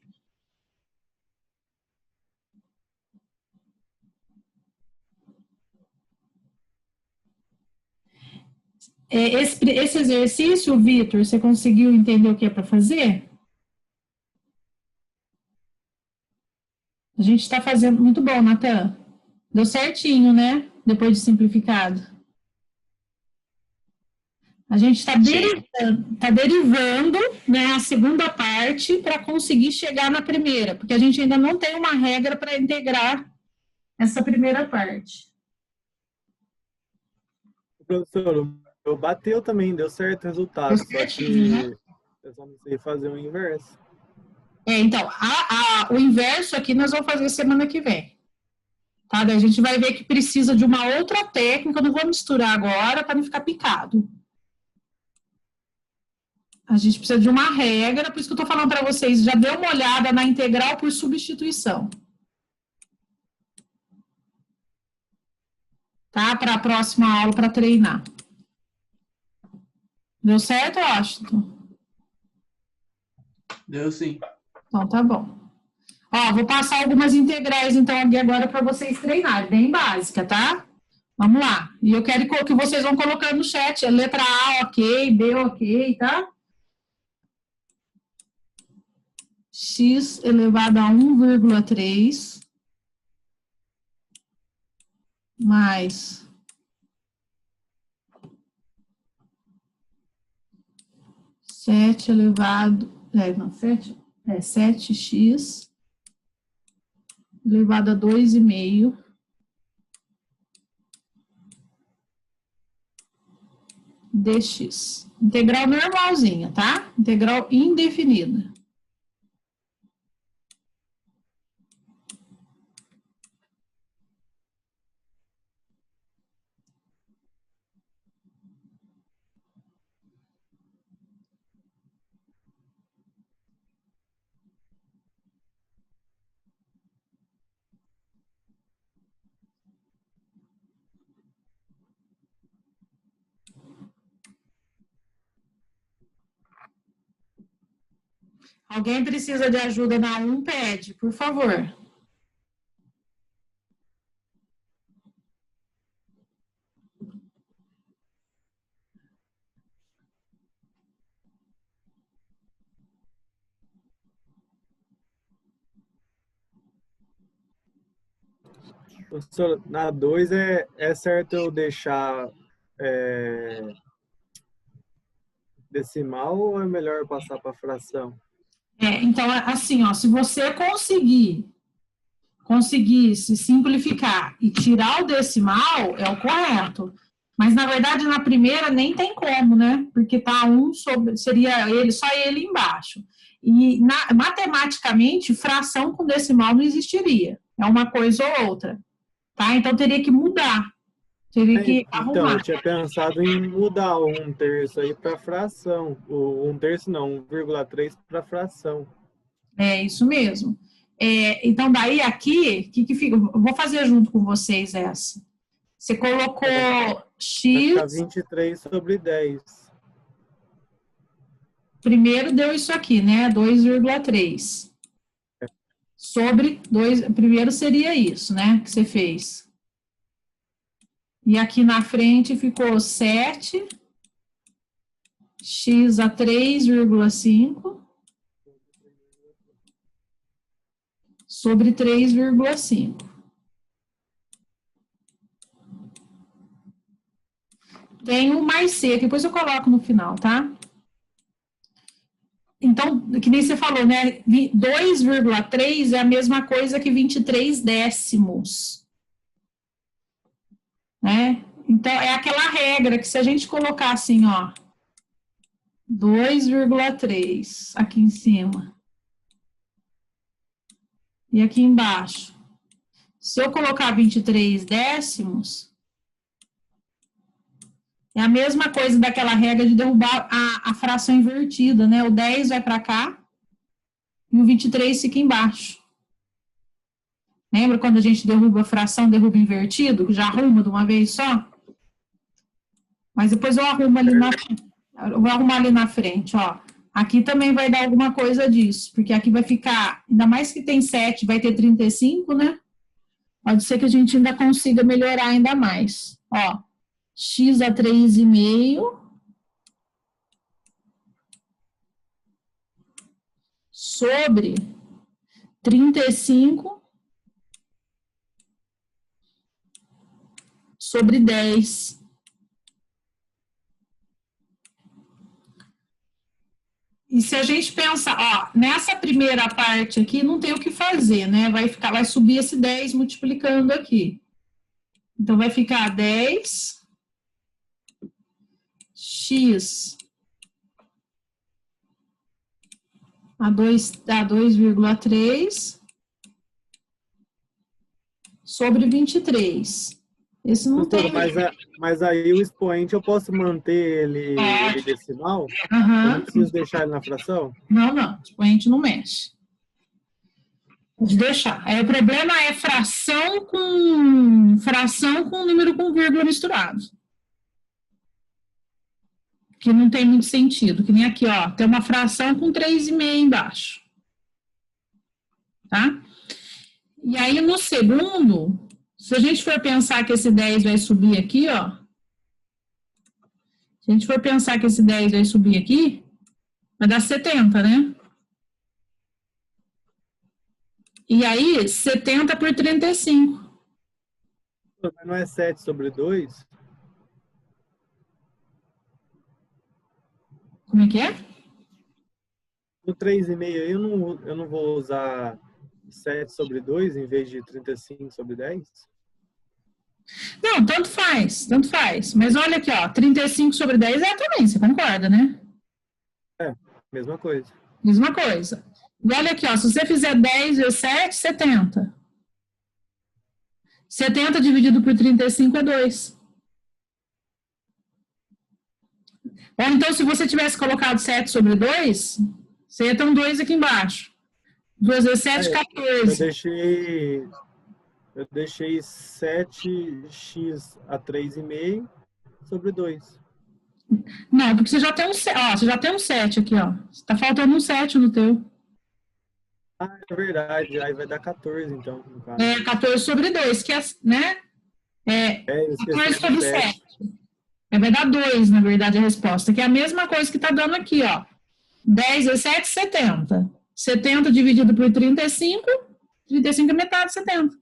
Esse exercício, Vitor, você conseguiu entender o que é para fazer? A gente está fazendo muito bom, Natan. Deu certinho, né? Depois de simplificado. A gente está derivando, né, a segunda parte para conseguir chegar na primeira, porque a gente ainda não tem uma regra para integrar essa primeira parte. Professor, eu bateu também, deu certo o resultado, só que eu só não sei fazer o inverso. Então, o inverso aqui nós vamos fazer semana que vem. Tá? Daí a gente vai ver que precisa de uma outra técnica, eu não vou misturar agora para não ficar picado. A gente precisa de uma regra, por isso que eu estou falando para vocês, já dê uma olhada na integral por substituição. Tá? Para a próxima aula, para treinar. Deu certo, Washington? Deu sim. Então, tá bom. Ó, vou passar algumas integrais, então, aqui agora para vocês treinarem, bem básica, tá? Vamos lá. E eu quero que vocês vão colocando no chat. Letra A, ok. B, ok, tá? X elevado a 1,3 mais 7 elevado... 7x elevado a 2,5 dx. Integral normalzinha, tá? Integral indefinida. Alguém precisa de ajuda na 1, pede, por favor. Professor, na 2 é certo eu deixar decimal ou é melhor passar para fração? Então, assim, ó, se você conseguir se simplificar e tirar o decimal, é o correto. Mas, na verdade, na primeira nem tem como, né? Porque tá 1 sobre, seria só ele embaixo. E, matematicamente, fração com decimal não existiria. É uma coisa ou outra. Tá? Então, teria que mudar. Teria que arrumar. Então, eu tinha pensado em mudar o 1/3 aí para fração. O 1/3 não, 1,3 para fração. É isso mesmo. Então, daí aqui, que fica? Eu vou fazer junto com vocês essa. Você colocou x... Vai ficar 23 sobre 10. Primeiro deu isso aqui, né? 2,3. Sobre 2... Primeiro seria isso, né? Que você fez. E aqui na frente ficou 7 x a 3,5 sobre 3,5. Tem um mais C, depois eu coloco no final, tá? Então, que nem você falou, né? 2,3 é a mesma coisa que 23 décimos. Né? Então, é aquela regra que se a gente colocar assim, ó, 2,3 aqui em cima e aqui embaixo, se eu colocar 23 décimos, é a mesma coisa daquela regra de derrubar a fração invertida, né? O 10 vai para cá e o 23 fica embaixo. Lembra quando a gente derruba a fração, derruba invertido? Já arruma de uma vez só? Mas depois eu arrumo ali eu vou arrumar ali na frente, ó. Aqui também vai dar alguma coisa disso, porque aqui vai ficar, ainda mais que tem 7, vai ter 35, né? Pode ser que a gente ainda consiga melhorar ainda mais. Ó, x a 3,5 sobre 35 sobre 10. E se a gente pensar, ó, nessa primeira parte aqui, não tem o que fazer, né? Vai subir esse 10 multiplicando aqui. Então, vai ficar 10 x a 2,3 sobre 23. Esse não tem... Mas aí o expoente eu posso manter ele decimal? Eu não preciso deixar ele na fração? Não, o expoente não mexe. Pode deixar. Aí o problema é fração com número com vírgula misturado. Que não tem muito sentido. Que nem aqui, ó, tem uma fração com 3,5 embaixo. Tá? E aí, no segundo, se a gente for pensar que esse 10 vai subir aqui, ó. Se a gente for pensar que esse 10 vai subir aqui, vai dar 70, né? E aí, 70 por 35. Mas não é 7 sobre 2? Como é que é? No 3,5 eu não vou usar 7 sobre 2 em vez de 35 sobre 10? Não, tanto faz. Mas olha aqui, ó, 35 sobre 10 é também, você concorda, né? É, mesma coisa. Mesma coisa. E olha aqui, ó, se você fizer 10 vezes 7, 70. 70 dividido por 35 é 2. Ou então, se você tivesse colocado 7 sobre 2, você ia ter um 2 aqui embaixo. 2 vezes 7, 14. Eu deixei 7x a 3,5 sobre 2. Não, porque você já tem um 7 aqui, ó. Tá faltando um 7 no teu. Ah, é verdade. Aí vai dar 14, então. No caso. 14 sobre 2, que é, né? 14 sobre 7. Vai dar 2, na verdade, a resposta, que é a mesma coisa que está dando aqui, ó. 10 vezes 7, 70. 70 dividido por 35, 35 é metade de 70.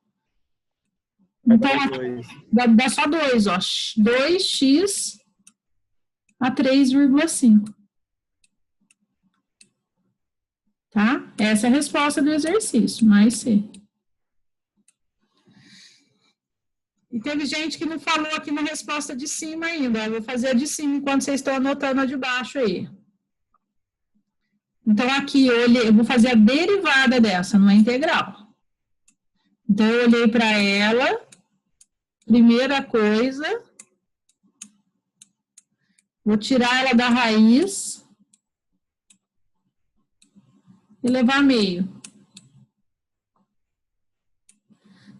Então, dá só 2, ó. 2x a 3,5. Tá? Essa é a resposta do exercício, mais C. E teve gente que não falou aqui na resposta de cima ainda. Eu vou fazer a de cima enquanto vocês estão anotando a de baixo aí. Então, aqui eu vou fazer a derivada dessa, não é integral. Então, eu olhei para ela. Primeira coisa. Vou tirar ela da raiz. E levar a meio.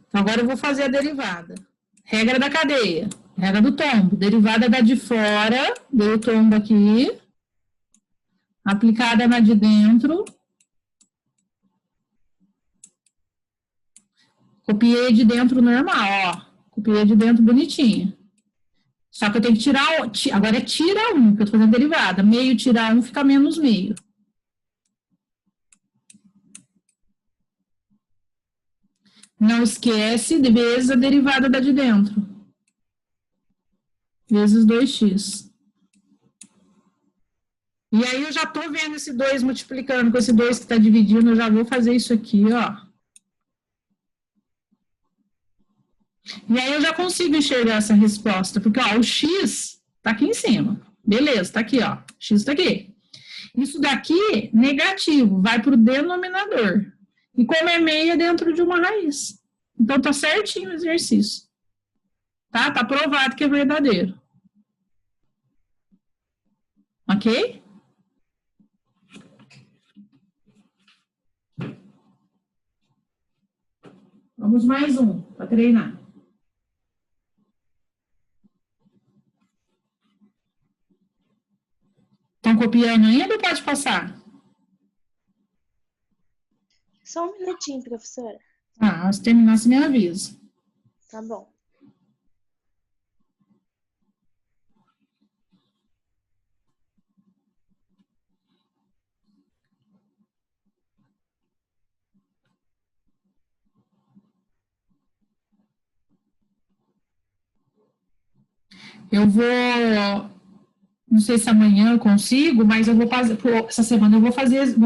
Então, agora eu vou fazer a derivada. Regra da cadeia, regra do tombo. Derivada da de fora, deu o tombo aqui. Aplicada na de dentro. Copiei de dentro normal, ó. Copiei de dentro bonitinho. Só que eu tenho que tirar, agora é tira 1, que eu tô fazendo derivada. Meio tirar 1 fica menos meio. Não esquece de vezes a derivada da de dentro. Vezes 2x. E aí eu já tô vendo esse 2 multiplicando com esse 2 que está dividindo, eu já vou fazer isso aqui, ó. E aí eu já consigo enxergar essa resposta, porque, ó, o x tá aqui em cima. Beleza, tá aqui, ó. X tá aqui. Isso daqui, negativo, vai pro denominador. E como é meia dentro de uma raiz. Então, tá certinho o exercício. Tá? Tá provado que é verdadeiro. Ok? Vamos mais um, para treinar. Estão copiando ainda ou pode passar? Só um minutinho, professora. Ah, se terminar, você me avisa. Tá bom. Eu vou, não sei se amanhã eu consigo, mas eu vou fazer, essa semana eu vou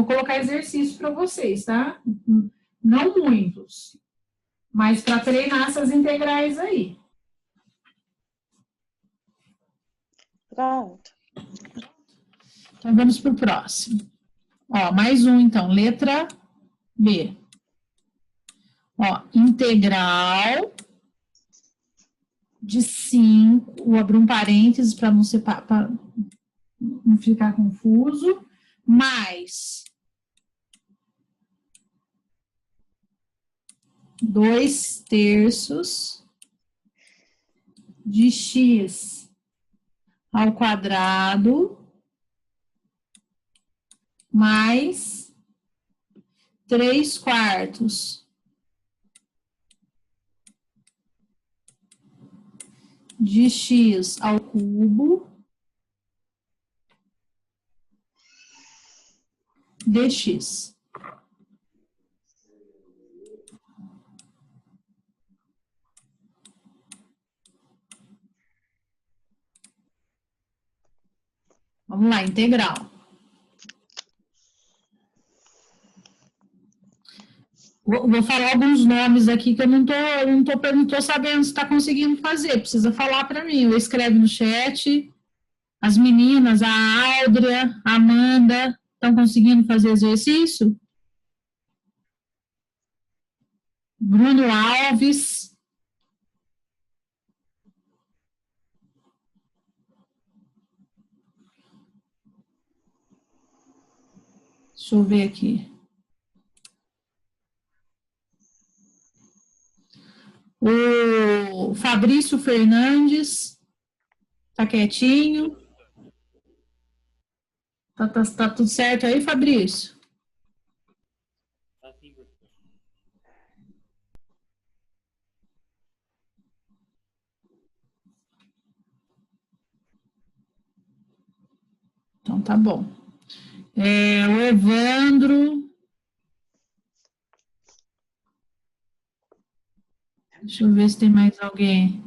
colocar exercício para vocês, tá? Não muitos, mas para treinar essas integrais aí. Pronto. Então, vamos para o próximo. Ó, mais um, então, letra B. Ó, integral de 5, vou abrir um parênteses para não ficar confuso, mais 2/3 de x ao quadrado mais 3/4 de x ao cubo dx. Vamos lá, integral. Vou falar alguns nomes aqui que eu não tô sabendo se está conseguindo fazer. Precisa falar para mim. Ou escreve no chat. As meninas, a Áudria, a Amanda, estão conseguindo fazer exercício? Bruno Alves. Deixa eu ver aqui. O Fabrício Fernandes. Tá quietinho. Tá tudo certo aí, Fabrício? Então, tá bom. O Evandro. Deixa eu ver se tem mais alguém.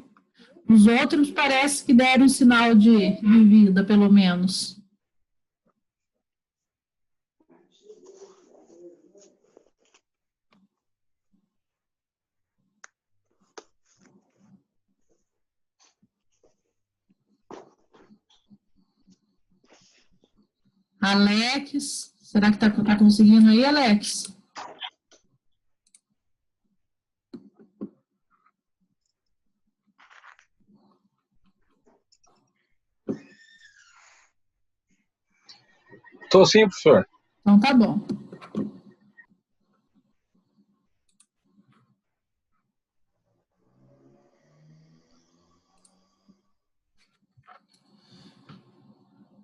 Os outros parece que deram um sinal de vida, pelo menos. Alex, será que tá conseguindo aí, Alex? Estou sim, professor. Então tá bom.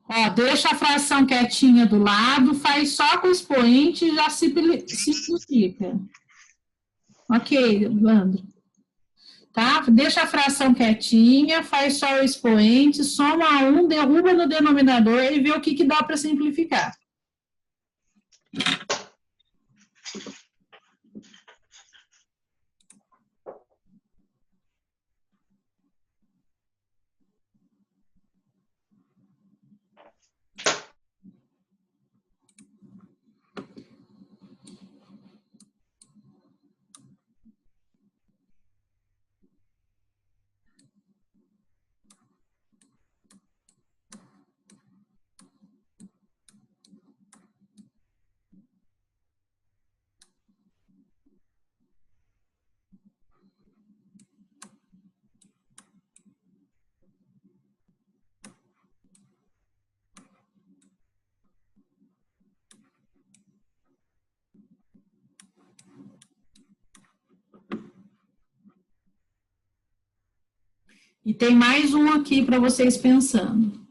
Ó, deixa a fração quietinha do lado, faz só com o expoente e já simplifica. Ok, Evandro. Tá? Deixa a fração quietinha, faz só o expoente, soma um, derruba no denominador e vê o que dá para simplificar. E tem mais um aqui para vocês pensando.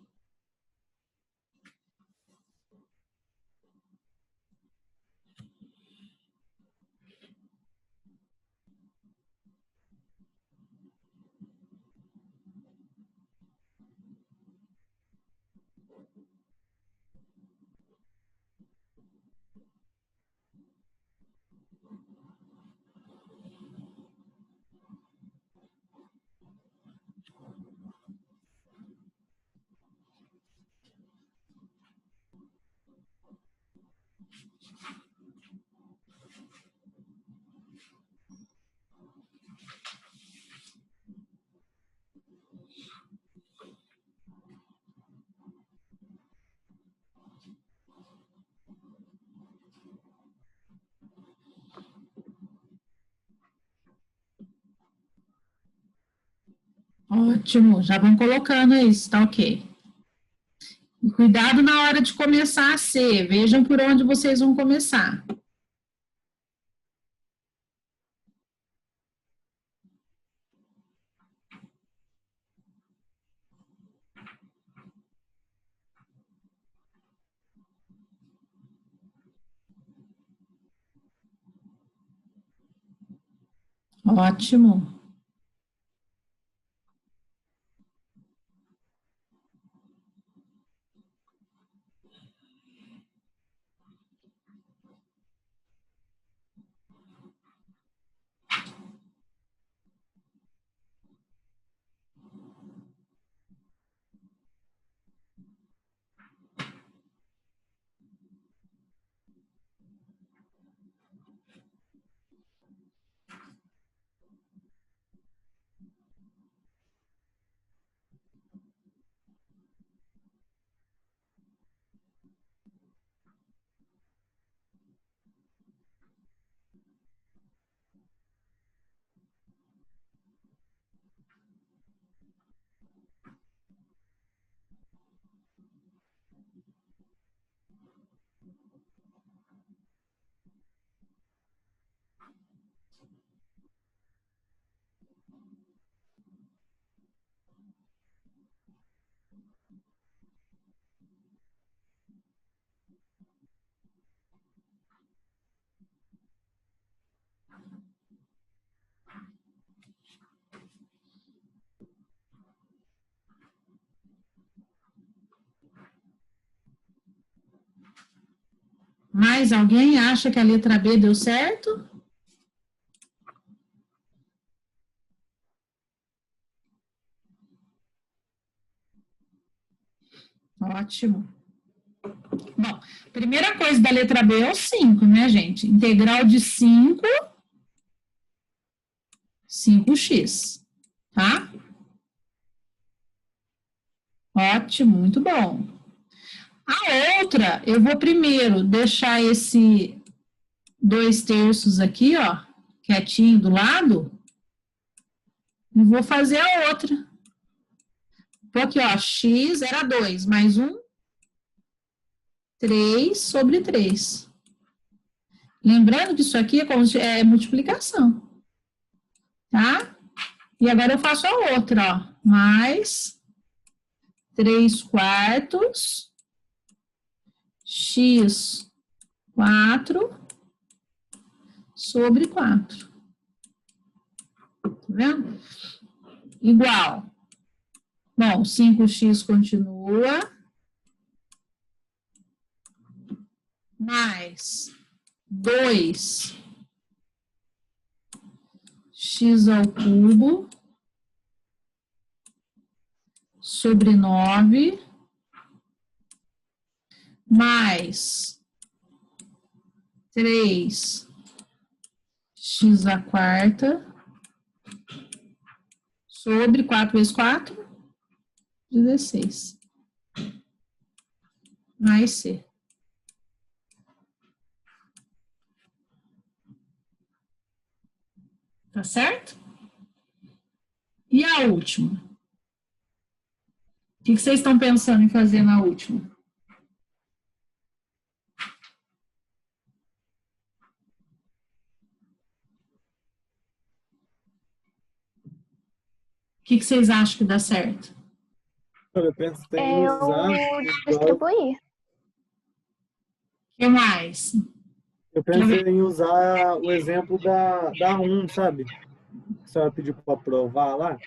Ótimo, já vão colocando isso, tá ok. E cuidado na hora de começar a ser, vejam por onde vocês vão começar. Ótimo. Mais alguém acha que a letra B deu certo? Ótimo. Bom, primeira coisa da letra B é o 5, né, gente? Integral de 5, 5x, tá? Ótimo, muito bom. A outra, eu vou primeiro deixar esse 2/3 aqui, ó, quietinho do lado, e vou fazer a outra. Então, aqui, ó, x era 2, mais 1, 3 sobre 3. Lembrando que isso aqui é multiplicação, tá? E agora eu faço a outra, ó, mais 3/4 x 4 sobre 4. Tá vendo? Igual. Bom, 5x continua. Mais 2x ao cubo sobre 9 mais 3x à quarta sobre 4 vezes 4, 16. Mais C. Tá certo? E a última? O que vocês estão pensando em fazer na última? O que vocês acham que dá certo? Eu penso que tem que usar. Distribuir. O que mais? Eu pensei em usar o exemplo da 1, sabe? A senhora pediu para provar lá.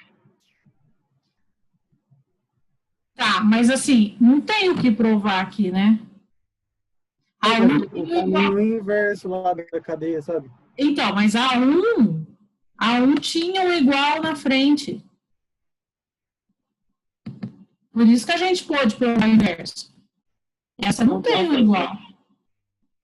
Tá, mas assim, não tem o que provar aqui, né? O caminho inverso lá da cadeia, sabe? Então, mas a 1 tinha o igual na frente. Por isso que a gente pôde provar inverso. Essa não tem o igual.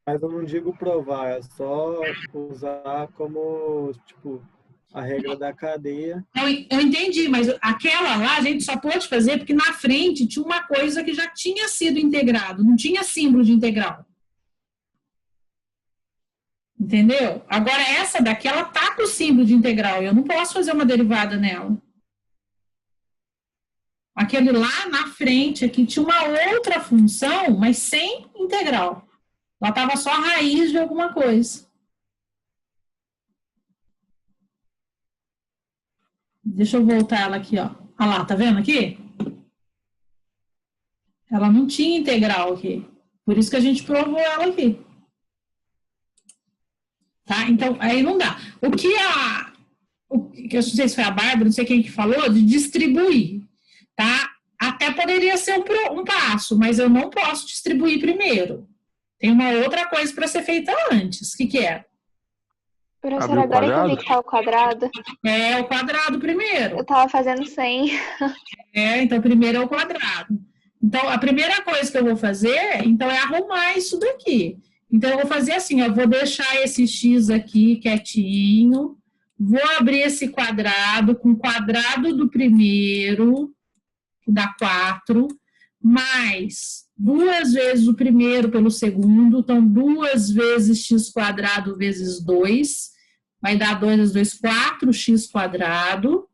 Mas eu não digo provar, é só usar como, tipo, a regra da cadeia. Eu entendi, mas aquela lá a gente só pôde fazer porque na frente tinha uma coisa que já tinha sido integrado, não tinha símbolo de integral. Entendeu? Agora essa daqui, ela tá com o símbolo de integral, eu não posso fazer uma derivada nela. Aquele lá na frente aqui tinha uma outra função, mas sem integral. Ela estava só a raiz de alguma coisa. Deixa eu voltar ela aqui, ó. Olha lá, tá vendo aqui? Ela não tinha integral aqui. Por isso que a gente provou ela aqui. Tá? Então, aí não dá. O que eu não sei se foi a Bárbara, não sei quem que falou, de distribuir, tá? Até poderia ser um passo, mas eu não posso distribuir primeiro. Tem uma outra coisa para ser feita antes. O que é? Professora, agora que eu vi que tá o quadrado. É o quadrado primeiro. Eu tava fazendo 100. Então primeiro é o quadrado. Então, a primeira coisa que eu vou fazer, então, é arrumar isso daqui. Então, eu vou fazer assim, eu vou deixar esse X aqui quietinho, vou abrir esse quadrado com o quadrado do primeiro, que dá 4, mais 2 vezes o primeiro pelo segundo, então 2 vezes x quadrado vezes 2, vai dar 2 vezes 2, 4x quadrado,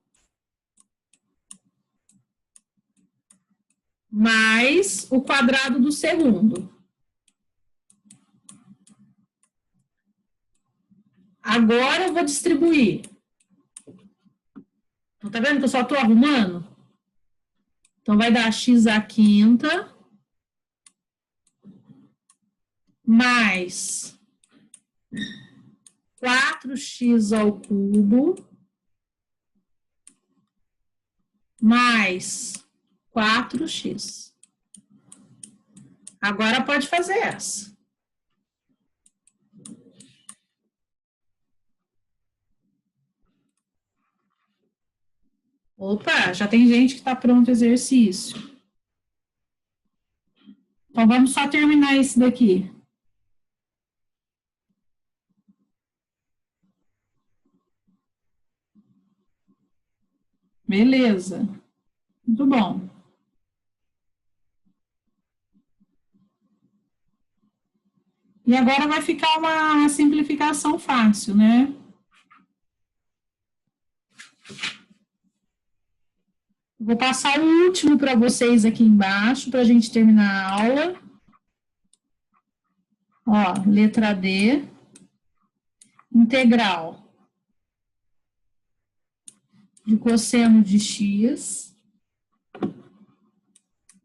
mais o quadrado do segundo. Agora eu vou distribuir. Então, tá vendo que eu só estou arrumando? Então, vai dar x à quinta, mais 4x ao cubo, mais 4x. Agora pode fazer essa. Opa, já tem gente que está pronto o exercício. Então, vamos só terminar esse daqui. Beleza. Muito bom. E agora vai ficar uma simplificação fácil, né? Vou passar o último para vocês aqui embaixo, para a gente terminar a aula. Ó, letra D. Integral de cosseno de x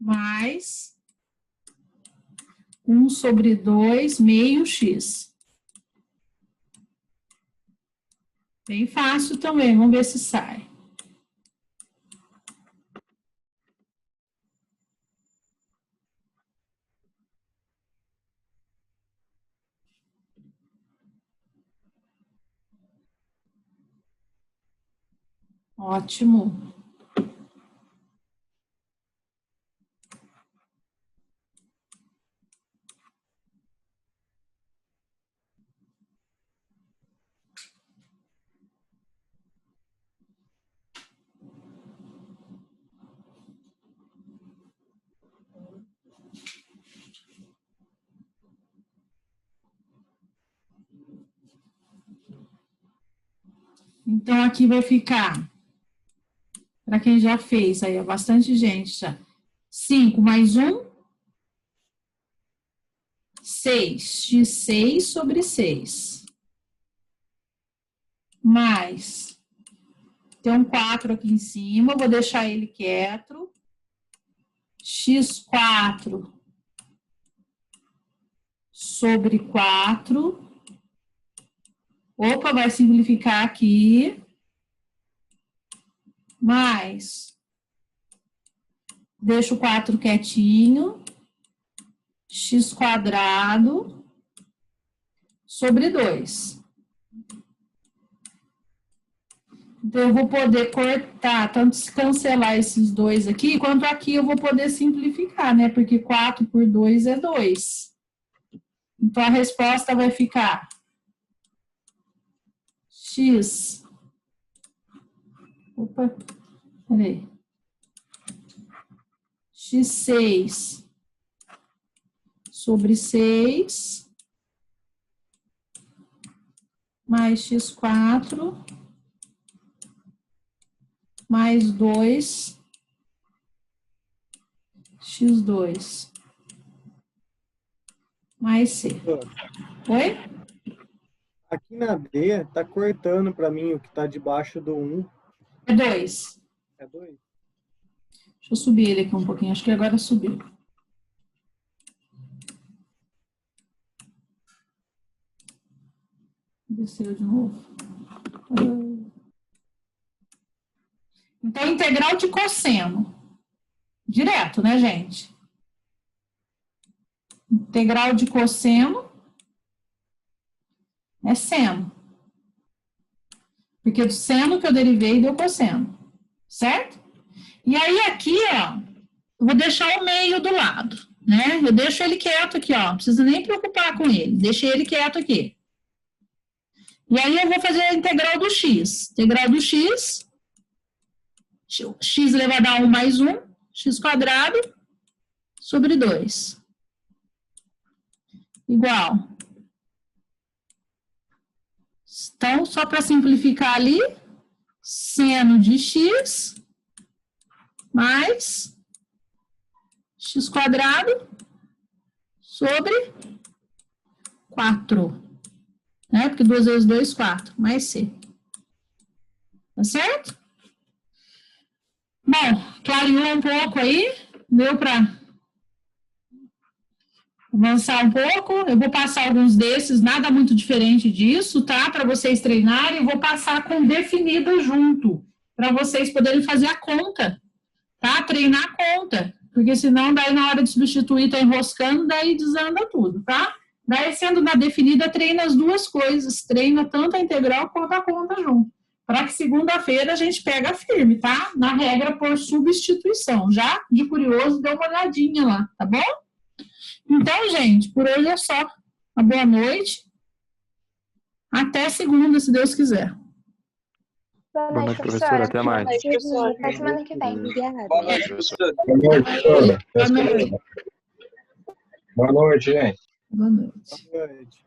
mais 1 sobre 2 meio x. Bem fácil também, vamos ver se sai. Ótimo. Então, aqui vai ficar, para quem já fez, aí é bastante gente já. 5 mais 1, 6, x6 sobre 6. Mais, tem um 4 aqui em cima, vou deixar ele quieto. x4 sobre 4. Opa, vai simplificar aqui. Mais, deixa o 4 quietinho. X quadrado sobre 2. Então, eu vou poder cortar, tanto cancelar esses dois aqui, quanto aqui eu vou poder simplificar, né? Porque 4 por 2 é 2. Então, a resposta vai ficar x. Opa, peraí. x6 sobre 6 mais x4 mais 2 x2 mais c. Oi? Aqui na D, tá cortando para mim o que tá debaixo do 1. É 2. É 2? Deixa eu subir ele aqui um pouquinho. Acho que agora subiu. Desceu de novo. Então, integral de cosseno. Direto, né, gente? Integral de cosseno é seno. Porque do seno que eu derivei deu cosseno. Certo? E aí, aqui, ó, eu vou deixar o meio do lado, né? Eu deixo ele quieto aqui, ó. Não precisa nem preocupar com ele. Deixei ele quieto aqui. E aí, eu vou fazer a integral do x. Integral do x, x elevado a 1 mais 1, x quadrado, sobre 2. Igual. Então, só para simplificar ali, seno de x mais x quadrado sobre 4. Né? Porque 2 vezes 2, 4, mais c. Tá certo? Bom, clareou um pouco aí, deu para avançar um pouco. Eu vou passar alguns desses, nada muito diferente disso, tá? Para vocês treinarem, eu vou passar com definida junto, para vocês poderem fazer a conta, tá? Treinar a conta, porque senão daí na hora de substituir tá enroscando, daí desanda tudo, tá? Daí sendo na definida, treina as duas coisas, treina tanto a integral quanto a conta junto, para que segunda-feira a gente pega firme, tá? Na regra por substituição, já de curioso, dê uma olhadinha lá, tá bom? Então, gente, por hoje é só. Uma boa noite. Até segunda, se Deus quiser. Boa Boa noite, professora. Até mais. Até semana que vem. Obrigada. Boa noite, professor. Boa noite, professora. Boa noite. Boa noite, gente. Boa noite. Boa noite.